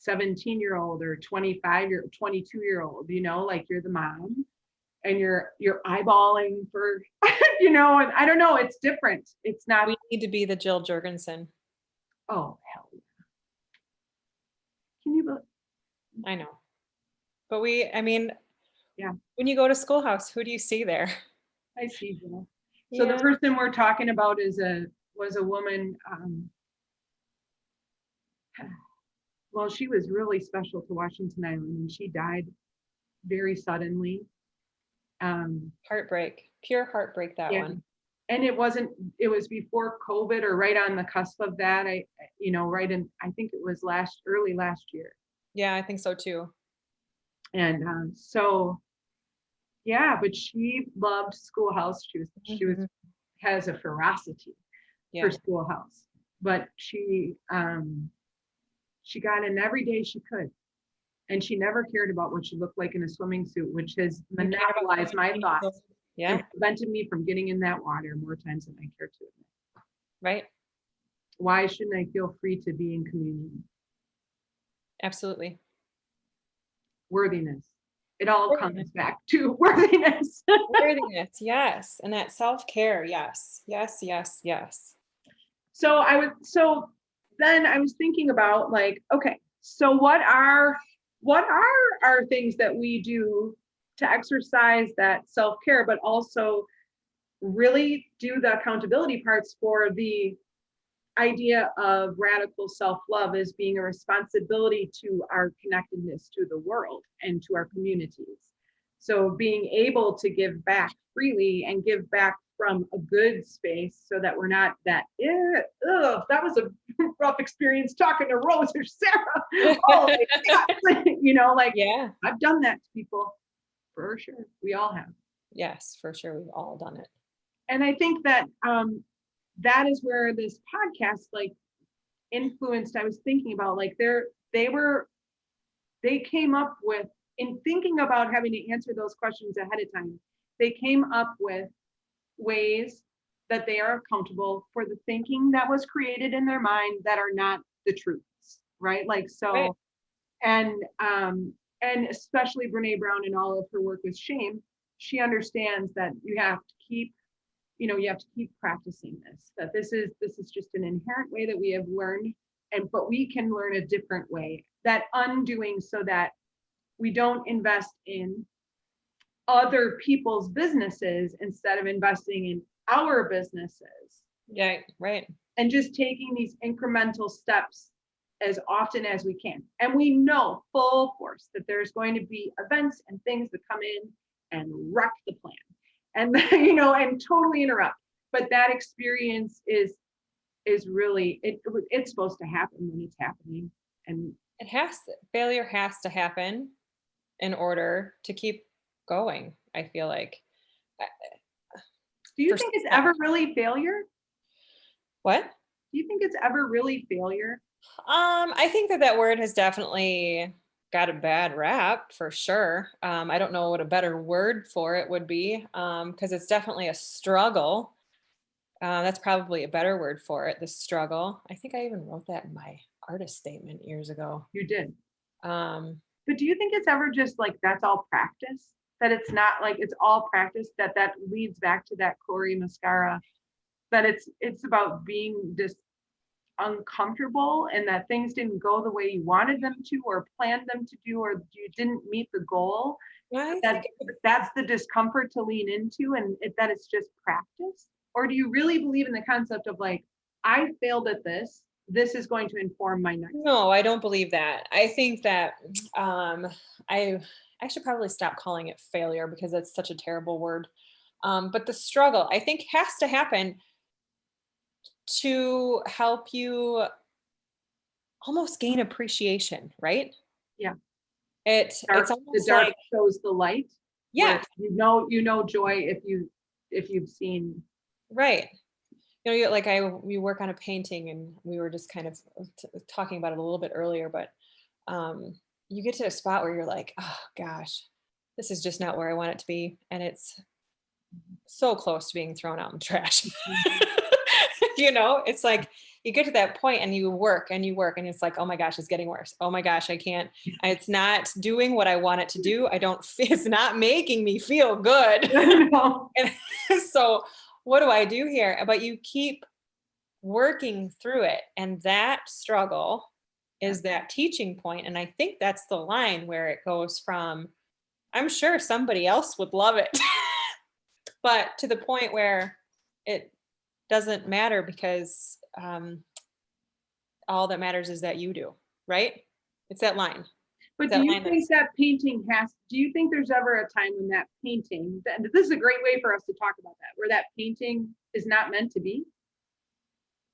17-year-old or 22-year-old, like you're the mom and you're eyeballing for and I don't know, it's different. It's not. We need to be the Jill Jorgensen. Oh hell yeah. Can you believe? I know. But I mean, Yeah, when you go to Schoolhouse, who do you see there? I see you. So the Yeah. person we're talking about was a woman. Well, she was really special to Washington Island, and she died very suddenly. Heartbreak. Pure heartbreak, that Yeah, one. and it was before COVID or right on the cusp of that. Right in, I think it was early last year. Yeah, I think so too. And so, yeah, but she loved Schoolhouse. She Mhm. has a ferocity for Yeah. Schoolhouse, but she got in every day she could. And she never cared about what she looked like in a swimming suit, which has You care about monopolized my 17 years old. thoughts and Yeah, prevented me from getting in that water more times than I care to admit. right. Why shouldn't I feel free to be in communion? Absolutely. Worthiness. It all Worthiness. comes back to worthiness. Worthiness, yes. And that self-care, yes. Yes, yes, yes. So then I was thinking about, like, okay, so what are our things that we do to exercise that self-care, but also really do the accountability parts for the idea of radical self-love as being a responsibility to our connectedness to the world and to our communities. So being able to give back freely and give back from a good space so that we're not that, that was a rough experience talking to Rose or Sarah. Oh my God. Like Yeah. I've done that to people for sure. We all have. Yes, for sure. We've all done it. And I think that that is where this podcast like influenced. I was thinking about like they came up with, in thinking about having to answer those questions ahead of time, they came up with ways that they are accountable for the thinking that was created in their mind that are not the truths, right? Like Right. so, and especially Brene Brown and all of her work with shame, she understands that you have to keep practicing this, that this is just an inherent way that we have learned, but we can learn a different way, that undoing, so that we don't invest in other people's businesses instead of investing in our businesses, Yeah, right. and just taking these incremental steps as often as we can. And we know full force that there's going to be events and things that come in and wreck the plan and and totally interrupt. But that experience is really it's supposed to happen when it's happening. And Failure has to happen in order to keep going, I feel like. Uh, do you For think it's success. ever really failure? What? Do you think it's ever really failure? I think that word has definitely got a bad rap for sure. I don't know what a better word for it would be, because it's definitely a struggle. That's probably a better word for it, the struggle. I think I even wrote that in my artist statement years ago. You did. Um, But do you think it's ever just like that's all practice? That it's not like it's all practice, that leads back to that Corey Mascara, that it's about being just uncomfortable and that things didn't go the way you wanted them to or planned them to do, or you didn't meet the goal, I that think that's the discomfort to lean into, and that it's just practice? Or do you really believe in the concept of like, I failed at this is going to inform my next? no, I don't believe that. I think that um, I I should probably stop calling it failure because that's such a terrible word. But the struggle, I think, has to happen to help you almost gain appreciation, right? Yeah. It's The almost dark like, shows the light, where yeah, you know joy if you've seen. right. Like we work on a painting, and we were just kind of talking about it a little bit earlier, but um, you get to a spot where you're like, oh gosh, this is just not where I want it to be, and it's so close to being thrown out in the trash. It's like you get to that point and you work and you work, and it's like, oh my gosh, it's getting worse. Oh my gosh, I can't. It's not doing what I want it to do. I don't. It's not making me feel good. No. And so, what do I do here? But you keep working through it, and that struggle is that teaching point. And I think that's the line where it goes from, I'm sure somebody else would love it, but to the point where it doesn't matter because all that matters is that you do, right? It's that line. But It's do that you line think that's, that painting do you think there's ever a time when that painting, this is a great way for us to talk about that, where that painting is not meant to be?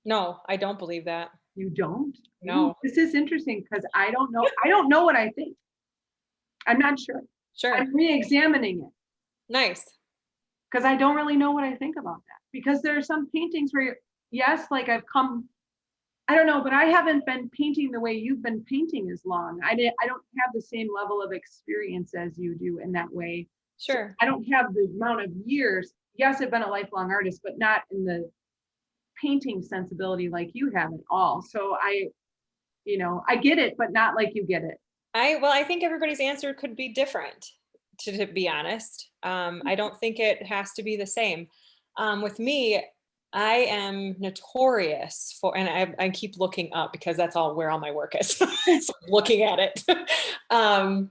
no, I don't believe that. You don't? No, This is interesting because I don't know what I think. I'm not sure. sure. I'm re-examining it Nice. because I don't really know what I think about that. Because there are some paintings where, yes, like I don't know, but I haven't been painting the way you've been painting as long. I don't have the same level of experience as you do in that way. So Sure. I don't have the amount of years. Yes, I've been a lifelong artist, but not in the painting sensibility like you have at all. So I get it, but not like you get it. I think everybody's answer could be different, to be honest. I don't think it has to be the same. With me, I am notorious for, and I keep looking up because that's all where all my work is. So looking at it. um,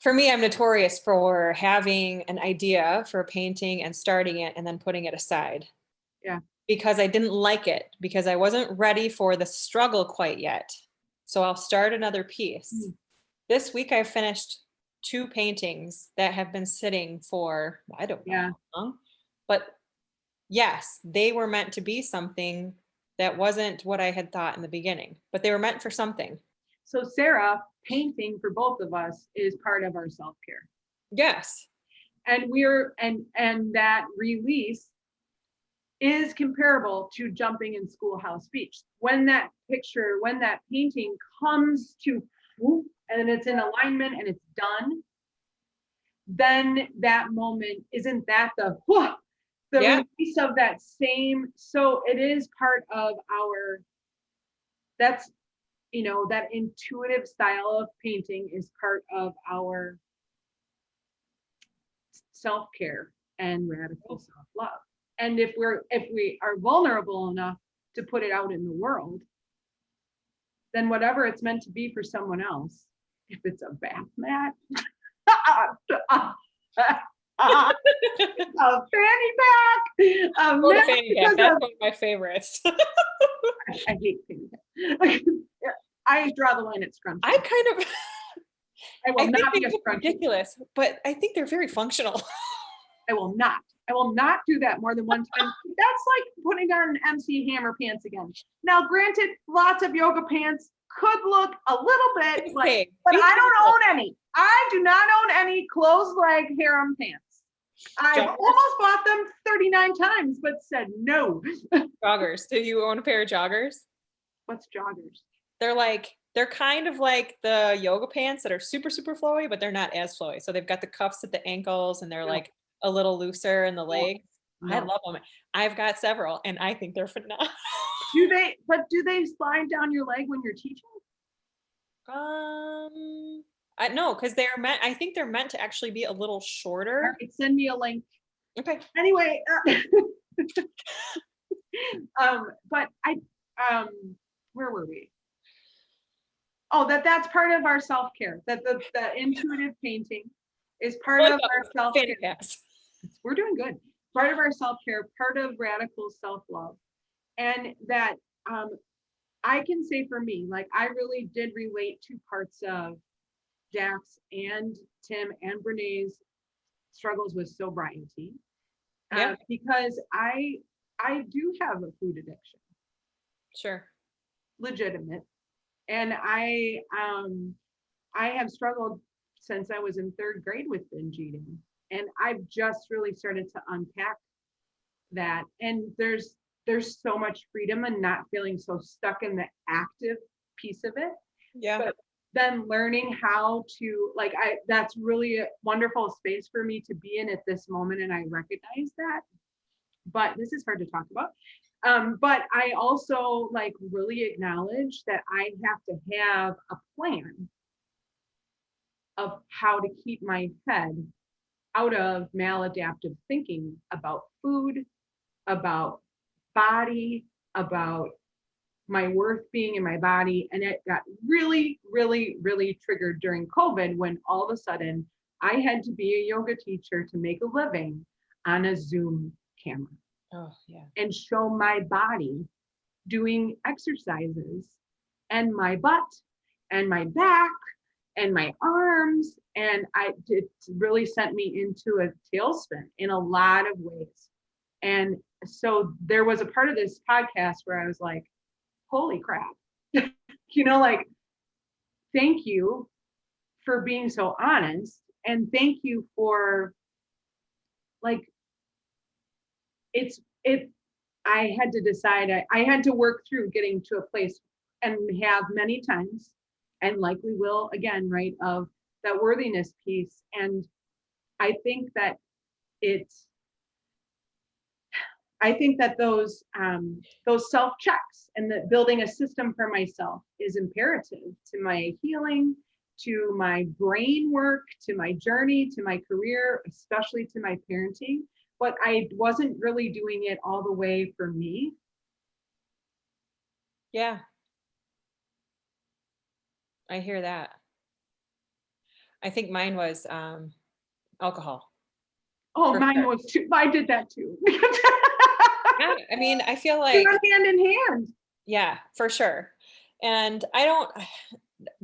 for me, I'm notorious for having an idea for a painting and starting it and then putting it aside Yeah. because I didn't like it, because I wasn't ready for the struggle quite yet. So I'll start another piece. Mm. This week I finished two paintings that have been sitting for, I don't know Yeah. how long, but yes, they were meant to be something that wasn't what I had thought in the beginning, but they were meant for something. So Sarah, painting for both of us is part of our self-care. Yes. And and that release is comparable to jumping in Schoolhouse Beach. When that painting comes to whoop, and it's in alignment and it's done, then that moment, isn't that the Yeah. release of that same? So it is part of our, that's, that intuitive style of painting is part of our self-care and radical self-love. And if we are vulnerable enough to put it out in the world, then whatever it's meant to be for someone else, if it's a bath mat, a fanny pack, Oh, the fanny pack. because That's one of my favorites. I hate fanny pack. I draw the line at scrunchies. I kind of, I I will think not they be a look scrunchie. ridiculous, but I think they're very functional. I will not. I will not do that more than one time. That's like putting on MC Hammer pants again. Now, granted, lots of yoga pants could look a little bit like, Okay, but be I don't careful. own any. I do not own any closed leg harem pants. I've Joggers. almost bought them 39 times, but said no. Joggers. Do you own a pair of joggers? What's joggers? They're kind of like the yoga pants that are super, super flowy, but they're not as flowy. So they've got the cuffs at the ankles and they're No, like a little looser in the no, legs. I No. love them. I've got several and I think they're phenomenal. Do they slide down your leg when you're teaching? I no, because they're meant, I think they're meant to actually be a little All shorter. right, send me a link. Okay. Anyway, but um, where were we? Oh, that's part of our self-care, that the intuitive painting is part Like of our self-care. fantastic. We're doing good. Part of our self-care, part of radical self-love. And that I can say for me, like I really did relate to parts of Jack's and Tim and Brené's struggles with sobriety. Yeah, Because I do have a food addiction, sure. legitimate, and I have struggled since I was in third grade with binge eating, and I've just really started to unpack that. And there's so much freedom and not feeling so stuck in the active piece of it, Yeah. but then learning how to like I that's really a wonderful space for me to be in at this moment, and I recognize that. But this is hard to talk about. But I also like really acknowledge that I have to have a plan of how to keep my head out of maladaptive thinking about food, about body, about my worth being in my body. And it got really, really, really triggered during COVID when all of a sudden I had to be a yoga teacher to make a living on a Zoom camera Oh, yeah. and show my body doing exercises and my butt and my back and my arms. And it really sent me into a tailspin in a lot of ways. And so there was a part of this podcast where I was like, holy crap, like, thank you for being so honest. And thank you for like, it I had to decide, I had to work through getting to a place and have many times, and likely will again, right, of that worthiness piece. And I think that it's, I think that those self checks and that building a system for myself is imperative to my healing, to my brain work, to my journey, to my career, especially to my parenting. But I wasn't really doing it all the way for me. Yeah, I hear that. I think mine was alcohol Oh, for mine sure. was too. I did that too. Yeah, I mean, I feel They like, run hand in hand. yeah, for sure. And I don't,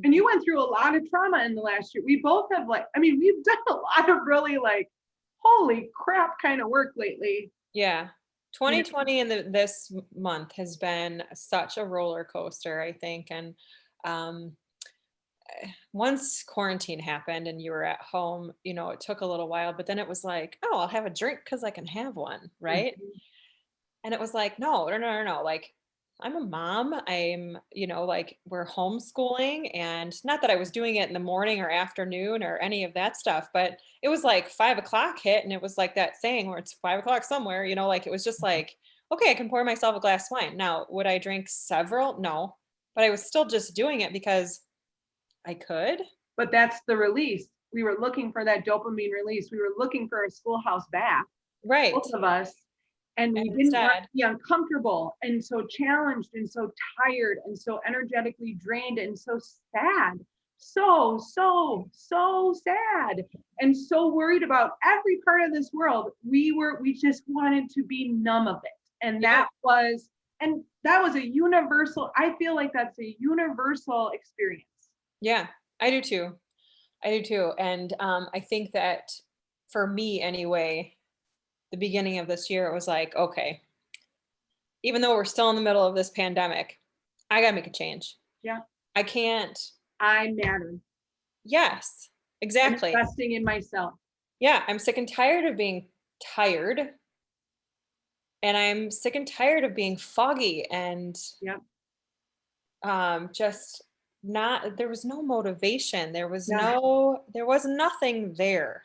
And you went through a lot of trauma in the last year. We both have like, I mean, we've done a lot of really like, holy crap kind of work lately. yeah, You know, 2020 and this month has been such a roller coaster, I think. And um, once quarantine happened and you were at home, it took a little while, but then it was like, oh, I'll have a drink because I can have one, right? mhm. And it was like, no, no, no, no, no. Like, I'm a mom. Like we're homeschooling, and not that I was doing it in the morning or afternoon or any of that stuff, but it was like 5 o'clock hit, and it was like that saying where it's 5 o'clock somewhere, like it was just like, okay, I can pour myself a glass of wine. Now, would I drink several? No, but I was still just doing it because I could. But that's the release. We were looking for that dopamine release. We were looking for a schoolhouse bath, Right. both of us. And And we didn't want instead, to be uncomfortable and so challenged and so tired and so energetically drained and so sad. So sad. And so worried about every part of this world. We just wanted to be numb of it. And yeah, that was a universal, I feel like that's a universal experience. yeah, I do too. I do too. And I think that for me anyway, the beginning of this year, it was like, okay, even though we're still in the middle of this pandemic, I gotta make a change. Yeah. I can't. I matter. Yes, I'm exactly. investing in myself. Yeah, I'm sick and tired of being tired, and I'm sick and tired of being foggy and Yep. just not. There was no motivation. Yeah. There was nothing there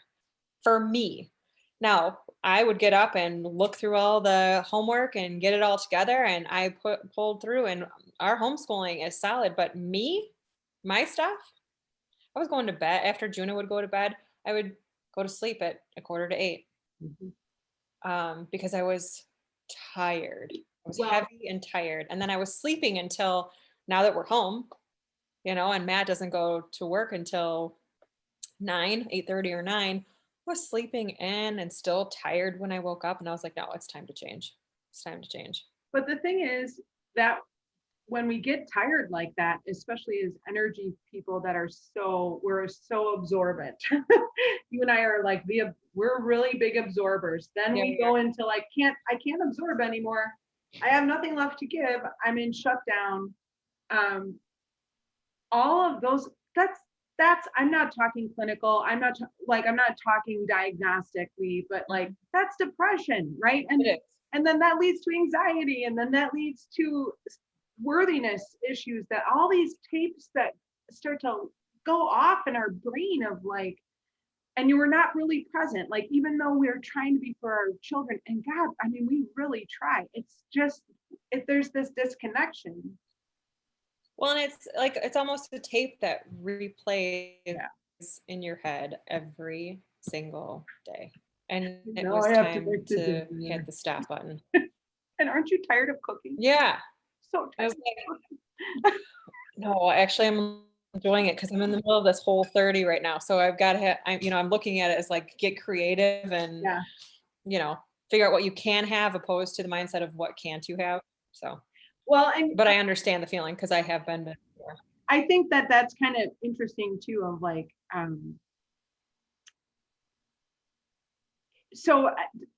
for me. Now, I would get up and look through all the homework and get it all together, and I pulled through, and our homeschooling is solid. But me, my stuff, I was going to bed after Juna would go to bed. I would go to sleep at a quarter to 8, Mhm. because I was tired. I was Well, heavy and tired, and then I was sleeping until now that we're home, and Matt doesn't go to work until 8:30 or 9. I was sleeping in and still tired when I woke up, and I was like, no, it's time to change. It's time to change. but the thing is that when we get tired like that, especially as energy people that are we're so absorbent. You and I are like we're really big absorbers. Then Yeah, we go into like I can't absorb anymore. I have nothing left to give. I'm in shutdown. Um, all of those that's I'm not talking clinical. I'm not talking diagnostically, but like that's depression, right? it is. And then that leads to anxiety, and then that leads to worthiness issues, that all these tapes that start to go off in our brain of like, and you were not really present, like even though we're trying to be for our children, and God, I mean, we really try. It's just if there's this disconnection. Well, and it's like it's almost a tape that replays Yeah. in your head every single day. And it No, was I have to time make the to dinner. hit the stop button. And aren't you tired of cooking? Yeah. So I tired. was like, no, actually I'm enjoying it because I'm in the middle of this Whole30 right now. So I've got to, I'm looking at it as like get creative and, Yeah. figure out what you can have opposed to the mindset of what can't you have. So, Well, and but I understand the feeling because I have been before. I think that that's kind of interesting too, of like, so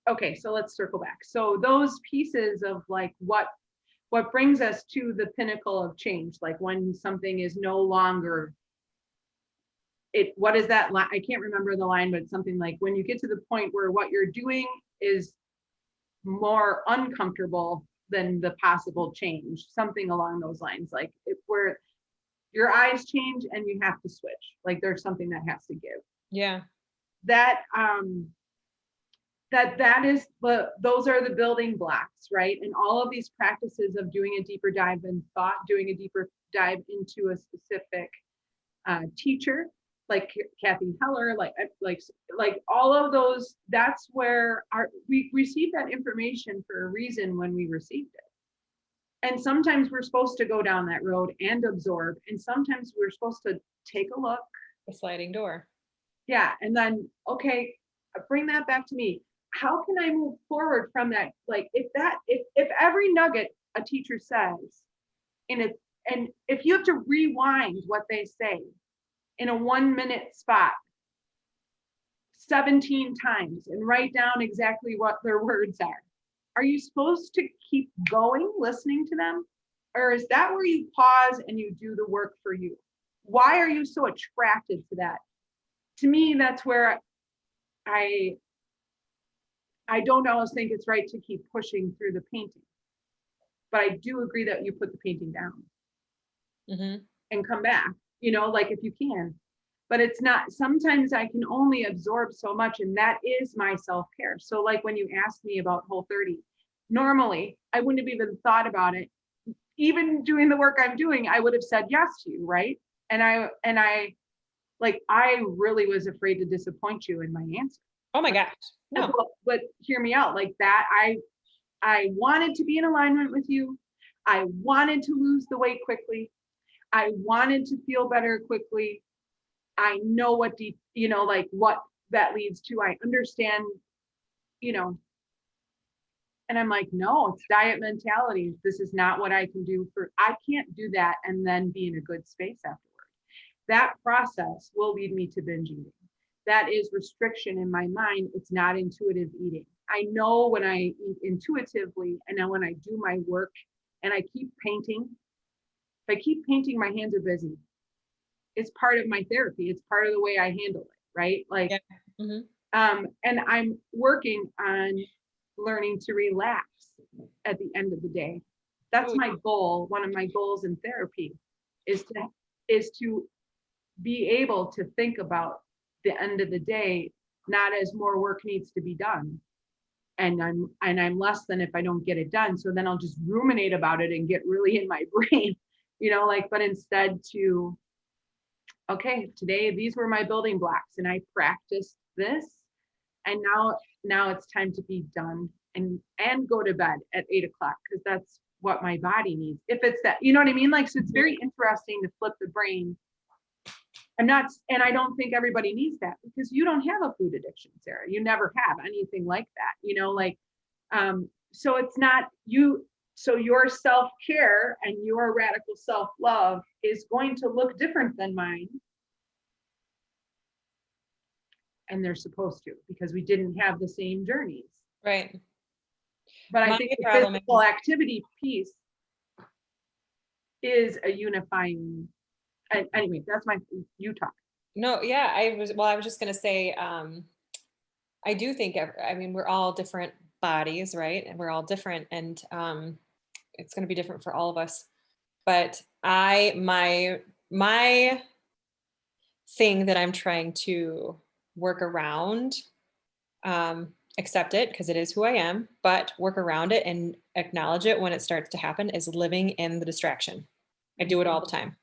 okay, so let's circle back. So those pieces of like what brings us to the pinnacle of change, like when something is no longer what is that line? I can't remember the line, but it's something like when you get to the point where what you're doing is more uncomfortable than the possible change, something along those lines, like where your eyes change and you have to switch, like there's something that has to give. Yeah. That that is those are the building blocks, right? And all of these practices of doing a deeper dive in thought, doing a deeper dive into a specific teacher, like Kathy Heller, like all of those. That's where we receive that information for a reason when we received it. And sometimes we're supposed to go down that road and absorb, and sometimes we're supposed to take a look. The sliding door. Yeah, and then okay, bring that back to me. How can I move forward from that? Like if every nugget a teacher says and if you have to rewind what they say in a 1 minute spot 17 times and write down exactly what their words are you supposed to keep going listening to them? Or is that where you pause and you do the work for you? Why are you so attracted to that? To me, that's where I don't always think it's right to keep pushing through the painting. But I do agree that you put the painting down and come back, like if you can. But it's not, sometimes I can only absorb so much, and that is my self-care. So like when you asked me about Whole30, normally I wouldn't have even thought about it. Even doing the work I'm doing, I would have said yes to you, right? And I really was afraid to disappoint you in my answer. Oh my gosh. No. But hear me out, like that. I wanted to be in alignment with you. I wanted to lose the weight quickly. I wanted to feel better quickly. I know what what that leads to. I understand, and I'm like, no, it's diet mentality. This is not what I can do I can't do that and then be in a good space afterward. That process will lead me to binge eating. That is restriction in my mind. It's not intuitive eating. I know when I eat intuitively, and then when I do my work and I keep painting, if I keep painting, my hands are busy. It's part of my therapy. It's part of the way I handle it, right? Like, yeah. And I'm working on learning to relax at the end of the day. That's my goal. One of my goals in therapy is to be able to think about the end of the day. not as more work needs to be done. And I'm less than if I don't get it done. So then I'll just ruminate about it and get really in my brain, like, but instead to, okay, today these were my building blocks and I practiced this. And now it's time to be done and go to bed at 8 o'clock, because that's what my body needs. If it's that, you know what I mean? Like, so it's very interesting to flip the brain. And I don't think everybody needs that, because you don't have a food addiction, Sarah. You never have anything like that, so it's not you. So your self-care and your radical self-love is going to look different than mine. And they're supposed to, because we didn't have the same journeys. Right. But I think the physical activity piece is a unifying. Anyway, that's you talk. No, yeah, I was just going to say, I do think, we're all different bodies, right? And we're all different, and it's going to be different for all of us. But my thing that I'm trying to work around, accept it because it is who I am, but work around it and acknowledge it when it starts to happen, is living in the distraction. I do it all the time.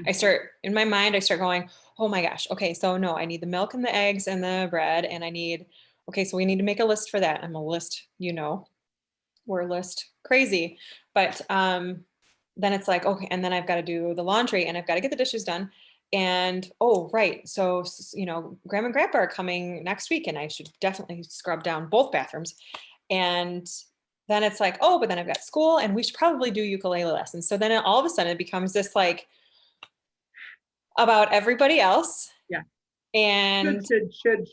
I start in my mind, I start going, oh my gosh, okay, so no, I need the milk and the eggs and the bread, and okay, so we need to make a list for that. I'm a list, we're list crazy. But then it's like, okay, and then I've got to do the laundry and I've got to get the dishes done. And oh, right. So, grandma and grandpa are coming next week and I should definitely scrub down both bathrooms. And then it's like, oh, but then I've got school and we should probably do ukulele lessons. So then all of a sudden it becomes this like about everybody else. Yeah. And should.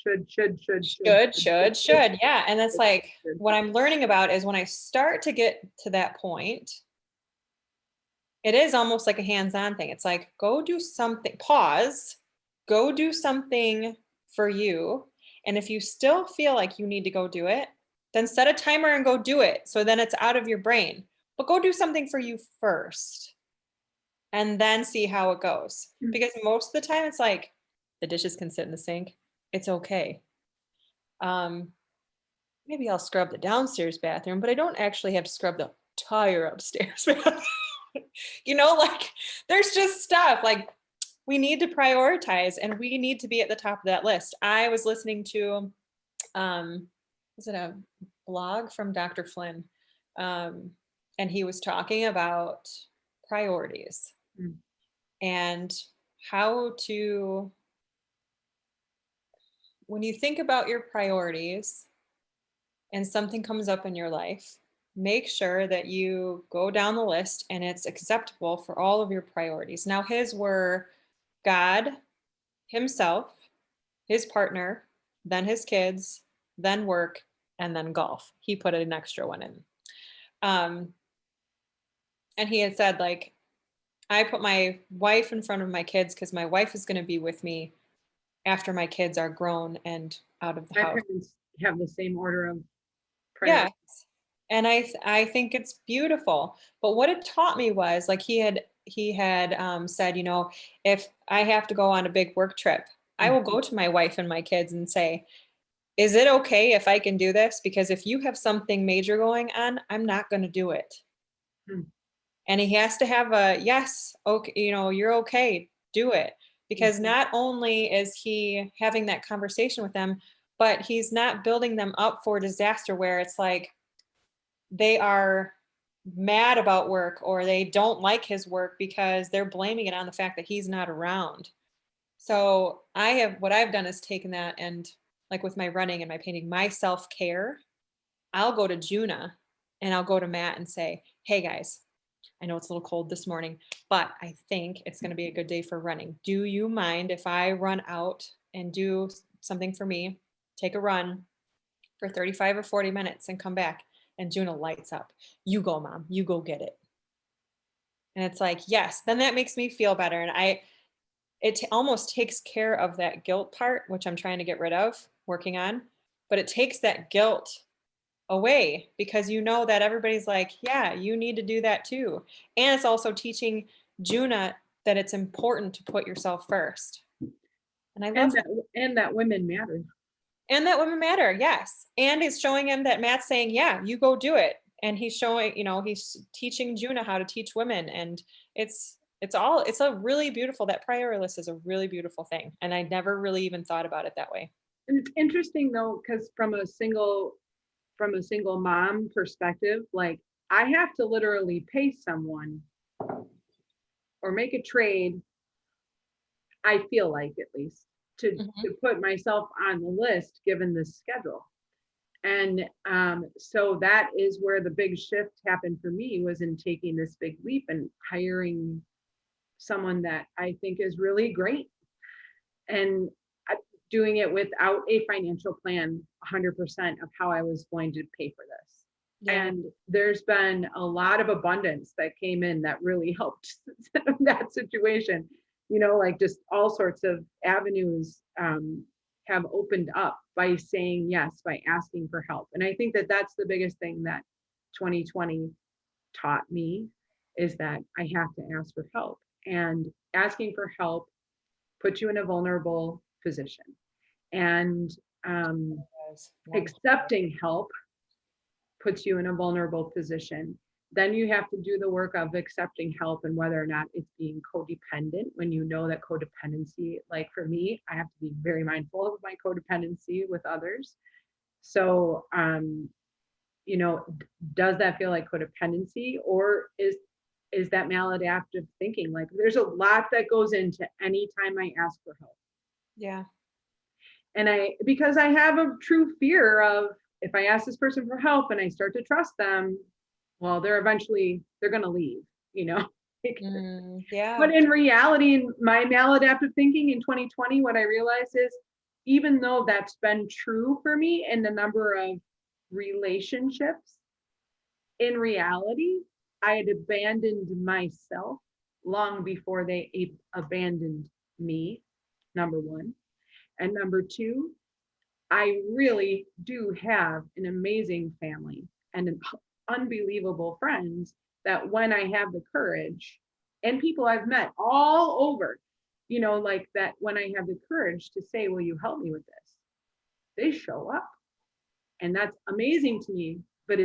Yeah. And that's like what I'm learning about is when I start to get to that point, it is almost like a hands-on thing. It's like, go do something, pause, go do something for you. And if you still feel like you need to go do it, then set a timer and go do it. So then it's out of your brain, but go do something for you first and then see how it goes. Because most of the time it's like the dishes can sit in the sink. It's okay. Maybe I'll scrub the downstairs bathroom, but I don't actually have to scrub the entire upstairs bathroom. Like there's just stuff like we need to prioritize and we need to be at the top of that list. I was listening to, was it a blog from Dr. Flynn? And he was talking about priorities and how to, when you think about your priorities and something comes up in your life, make sure that you go down the list and it's acceptable for all of your priorities. Now, his were God, himself, his partner, then his kids, then work, and then golf. He put an extra one in. And he had said, like, I put my wife in front of my kids because my wife is going to be with me after my kids are grown and out of the house. Parents have the same order of priorities. Yeah. And I think it's beautiful. But what it taught me was like he had said, if I have to go on a big work trip, I will go to my wife and my kids and say, is it okay if I can do this? Because if you have something major going on, I'm not going to do it. And he has to have a yes, okay, you're okay, do it. Because not only is he having that conversation with them, but he's not building them up for disaster where it's like, they are mad about work or they don't like his work because they're blaming it on the fact that he's not around. So what I've done is taken that and like with my running and my painting, my self-care, I'll go to Juna and I'll go to Matt and say, hey guys, I know it's a little cold this morning, but I think it's going to be a good day for running. Do you mind if I run out and do something for me, take a run for 35 or 40 minutes and come back? And Juna lights up. You go, Mom. You go get it. And it's like, yes, then that makes me feel better. And it almost takes care of that guilt part, which I'm trying to get rid of, working on. But it takes that guilt away because that everybody's like, yeah, you need to do that too. And it's also teaching Juna that it's important to put yourself first. And I love that women matter. And that women matter. Yes. And he's showing him that Matt's saying, yeah, you go do it. And he's showing, he's teaching Juna how to teach women. And it's a really beautiful, that priority list is a really beautiful thing. And I never really even thought about it that way. And it's interesting though, because from a single mom perspective, like I have to literally pay someone or make a trade, I feel like at least, to put myself on the list given this schedule. And so that is where the big shift happened for me, was in taking this big leap and hiring someone that I think is really great, and doing it without a financial plan 100% of how I was going to pay for this. Yeah. And there's been a lot of abundance that came in that really helped that situation. Like just all sorts of avenues have opened up by saying yes, by asking for help. And I think that that's the biggest thing that 2020 taught me, is that I have to ask for help. And asking for help puts you in a vulnerable position. And accepting help puts you in a vulnerable position. Then you have to do the work of accepting help and whether or not it's being codependent, when you know that codependency, like for me, I have to be very mindful of my codependency with others. So, does that feel like codependency, or is that maladaptive thinking? Like there's a lot that goes into any time I ask for help. Yeah. And because I have a true fear of, if I ask this person for help and I start to trust them, well, they're going to leave, Yeah. But in reality, in my maladaptive thinking in 2020, what I realized is, even though that's been true for me in a number of relationships, in reality, I had abandoned myself long before they abandoned me, number one. And number two, I really do have an amazing family and an unbelievable friends that when I have the courage, and people I've met all over, like that, when I have the courage to say, will you help me with this? They show up. And that's amazing to me. But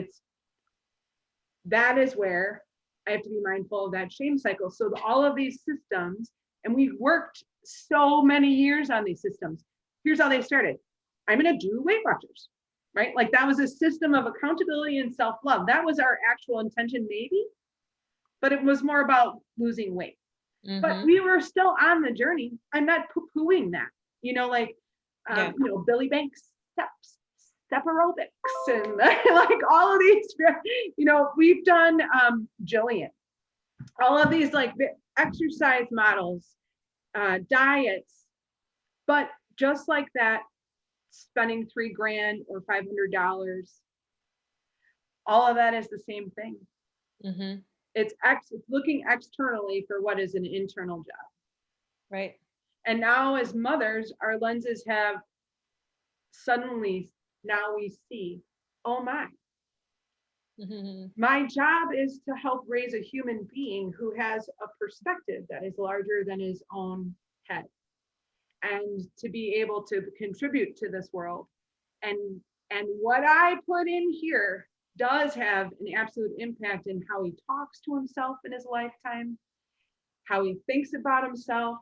that is where I have to be mindful of that shame cycle. So all of these systems, and we've worked so many years on these systems. Here's how they started. I'm going to do Weight Watchers, right? Like that was a system of accountability and self-love. That was our actual intention, maybe, but it was more about losing weight. But we were still on the journey. I'm not poo-pooing that, Billy Banks step aerobics and like all of these, we've done Jillian, all of these like exercise models, diets, but just like that, spending $3,000 or $500, all of that is the same thing. It's looking externally for what is an internal job. Right. And now as mothers, our lenses have suddenly, now we see, oh my, my job is to help raise a human being who has a perspective that is larger than his own head, and to be able to contribute to this world. And what I put in here does have an absolute impact in how he talks to himself in his lifetime, how he thinks about himself,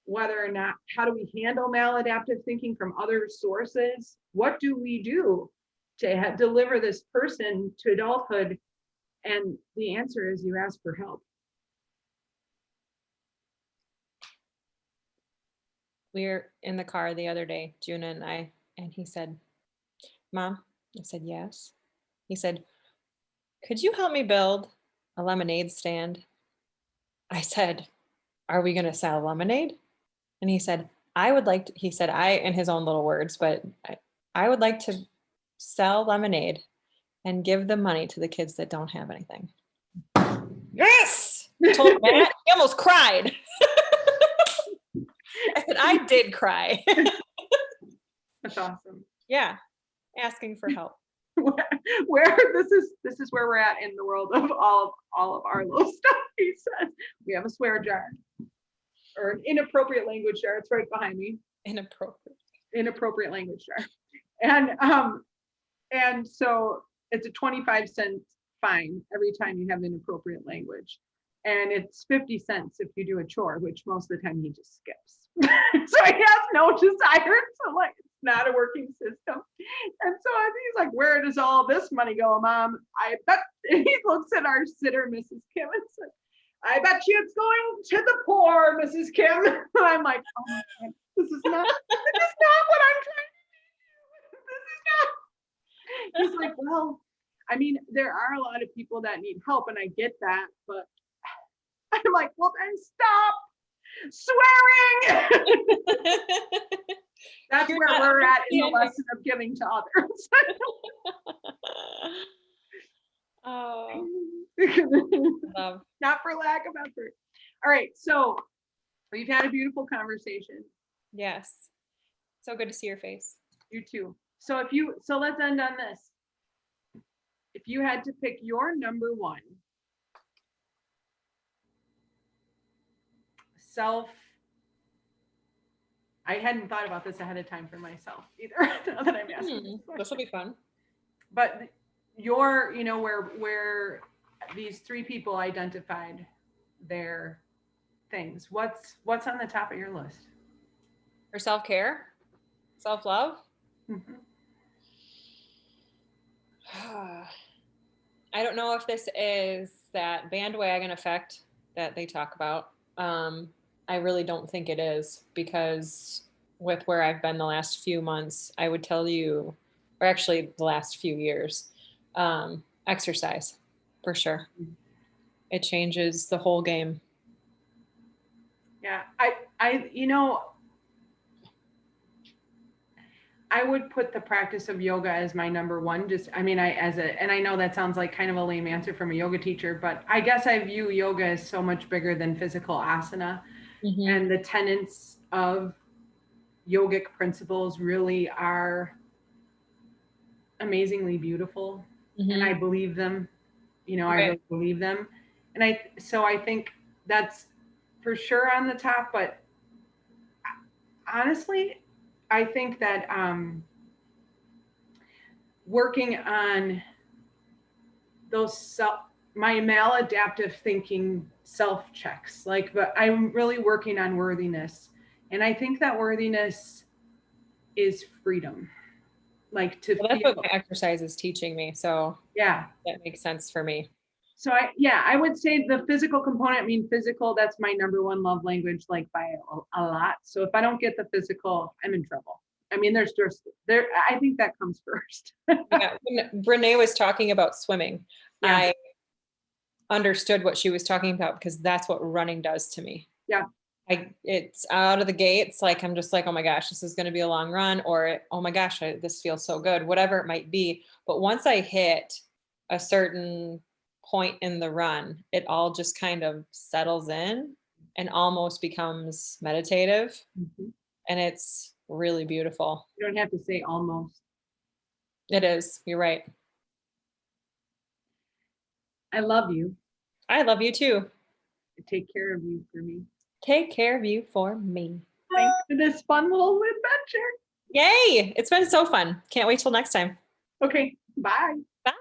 whether or not, how do we handle maladaptive thinking from other sources? What do we do to deliver this person to adulthood? And the answer is you ask for help. We were in the car the other day, Juna and I, and he said, Mom, I said, yes. He said, could you help me build a lemonade stand? I said, are we going to sell lemonade? And he said, he said, in his own little words, but I would like to sell lemonade and give the money to the kids that don't have anything. Yes! I told Matt, he almost cried. I said, I did cry. That's awesome. Yeah. Asking for help. Where this is where we're at in the world of all of our little stuff. He says we have a swear jar, or an inappropriate language jar. It's right behind me. Inappropriate language jar. And so it's a 25-cent fine every time you have inappropriate language. And it's 50 cents if you do a chore, which most of the time he just skips. So he has no desire to like, it's not a working system. And so he's like, where does all this money go, Mom? I bet. He looks at our sitter, Mrs. Kim, and says, I bet you it's going to the poor, Mrs. Kim. And I'm like, oh my God, this is not what I'm trying to do. This is not. He's like, well, I mean, there are a lot of people that need help, and I get that, but I'm like, well, then stop swearing. That's You're where not we're at in the understanding. lesson of giving to others. Oh, love. Not for lack of effort. All right, so we've had a beautiful conversation. Yes. So good to see your face. You too. So let's end on this. If you had to pick your number one self, I hadn't thought about this ahead of time for myself either. Now that I'm asking This will be fun. but your, where these three people identified their things, what's on the top of your list? For self-care, self-love. Mm-hmm. I don't know if this is that bandwagon effect that they talk about. I really don't think it is, because with where I've been the last few months, I would tell you, or actually the last few years, exercise for sure. It changes the whole game. Yeah, I would put the practice of yoga as my number one. And I know that sounds like kind of a lame answer from a yoga teacher, but I guess I view yoga as so much bigger than physical asana. Mm-hmm. And the tenets of yogic principles really are amazingly beautiful. Mm-hmm. And I believe them, I Right. really believe them. And I think that's for sure on the top, but honestly, I think that working on my maladaptive thinking self checks, but I'm really working on worthiness. And I think that worthiness is freedom. Well, that's what my exercise is teaching me. So yeah, that makes sense for me. So I would say the physical component, physical, that's my number one love language, like by a lot. So if I don't get the physical, I'm in trouble. I think that comes first. Yeah, when Brene was talking about swimming, Yeah. I understood what she was talking about, because that's what running does to me. Yeah. It's out of the gates, like I'm just like, oh my gosh, this is going to be a long run, or oh my gosh, this feels so good, whatever it might be. But once I hit a certain point in the run, it all just kind of settles in and almost becomes meditative. Mm-hmm. And it's really beautiful. You don't have to say almost. It is. You're right. I love you. I love you too. Take care of you for me. Take care of you for me. Thanks for this fun little adventure. Yay! It's been so fun. Can't wait till next time. Okay. Bye. Bye.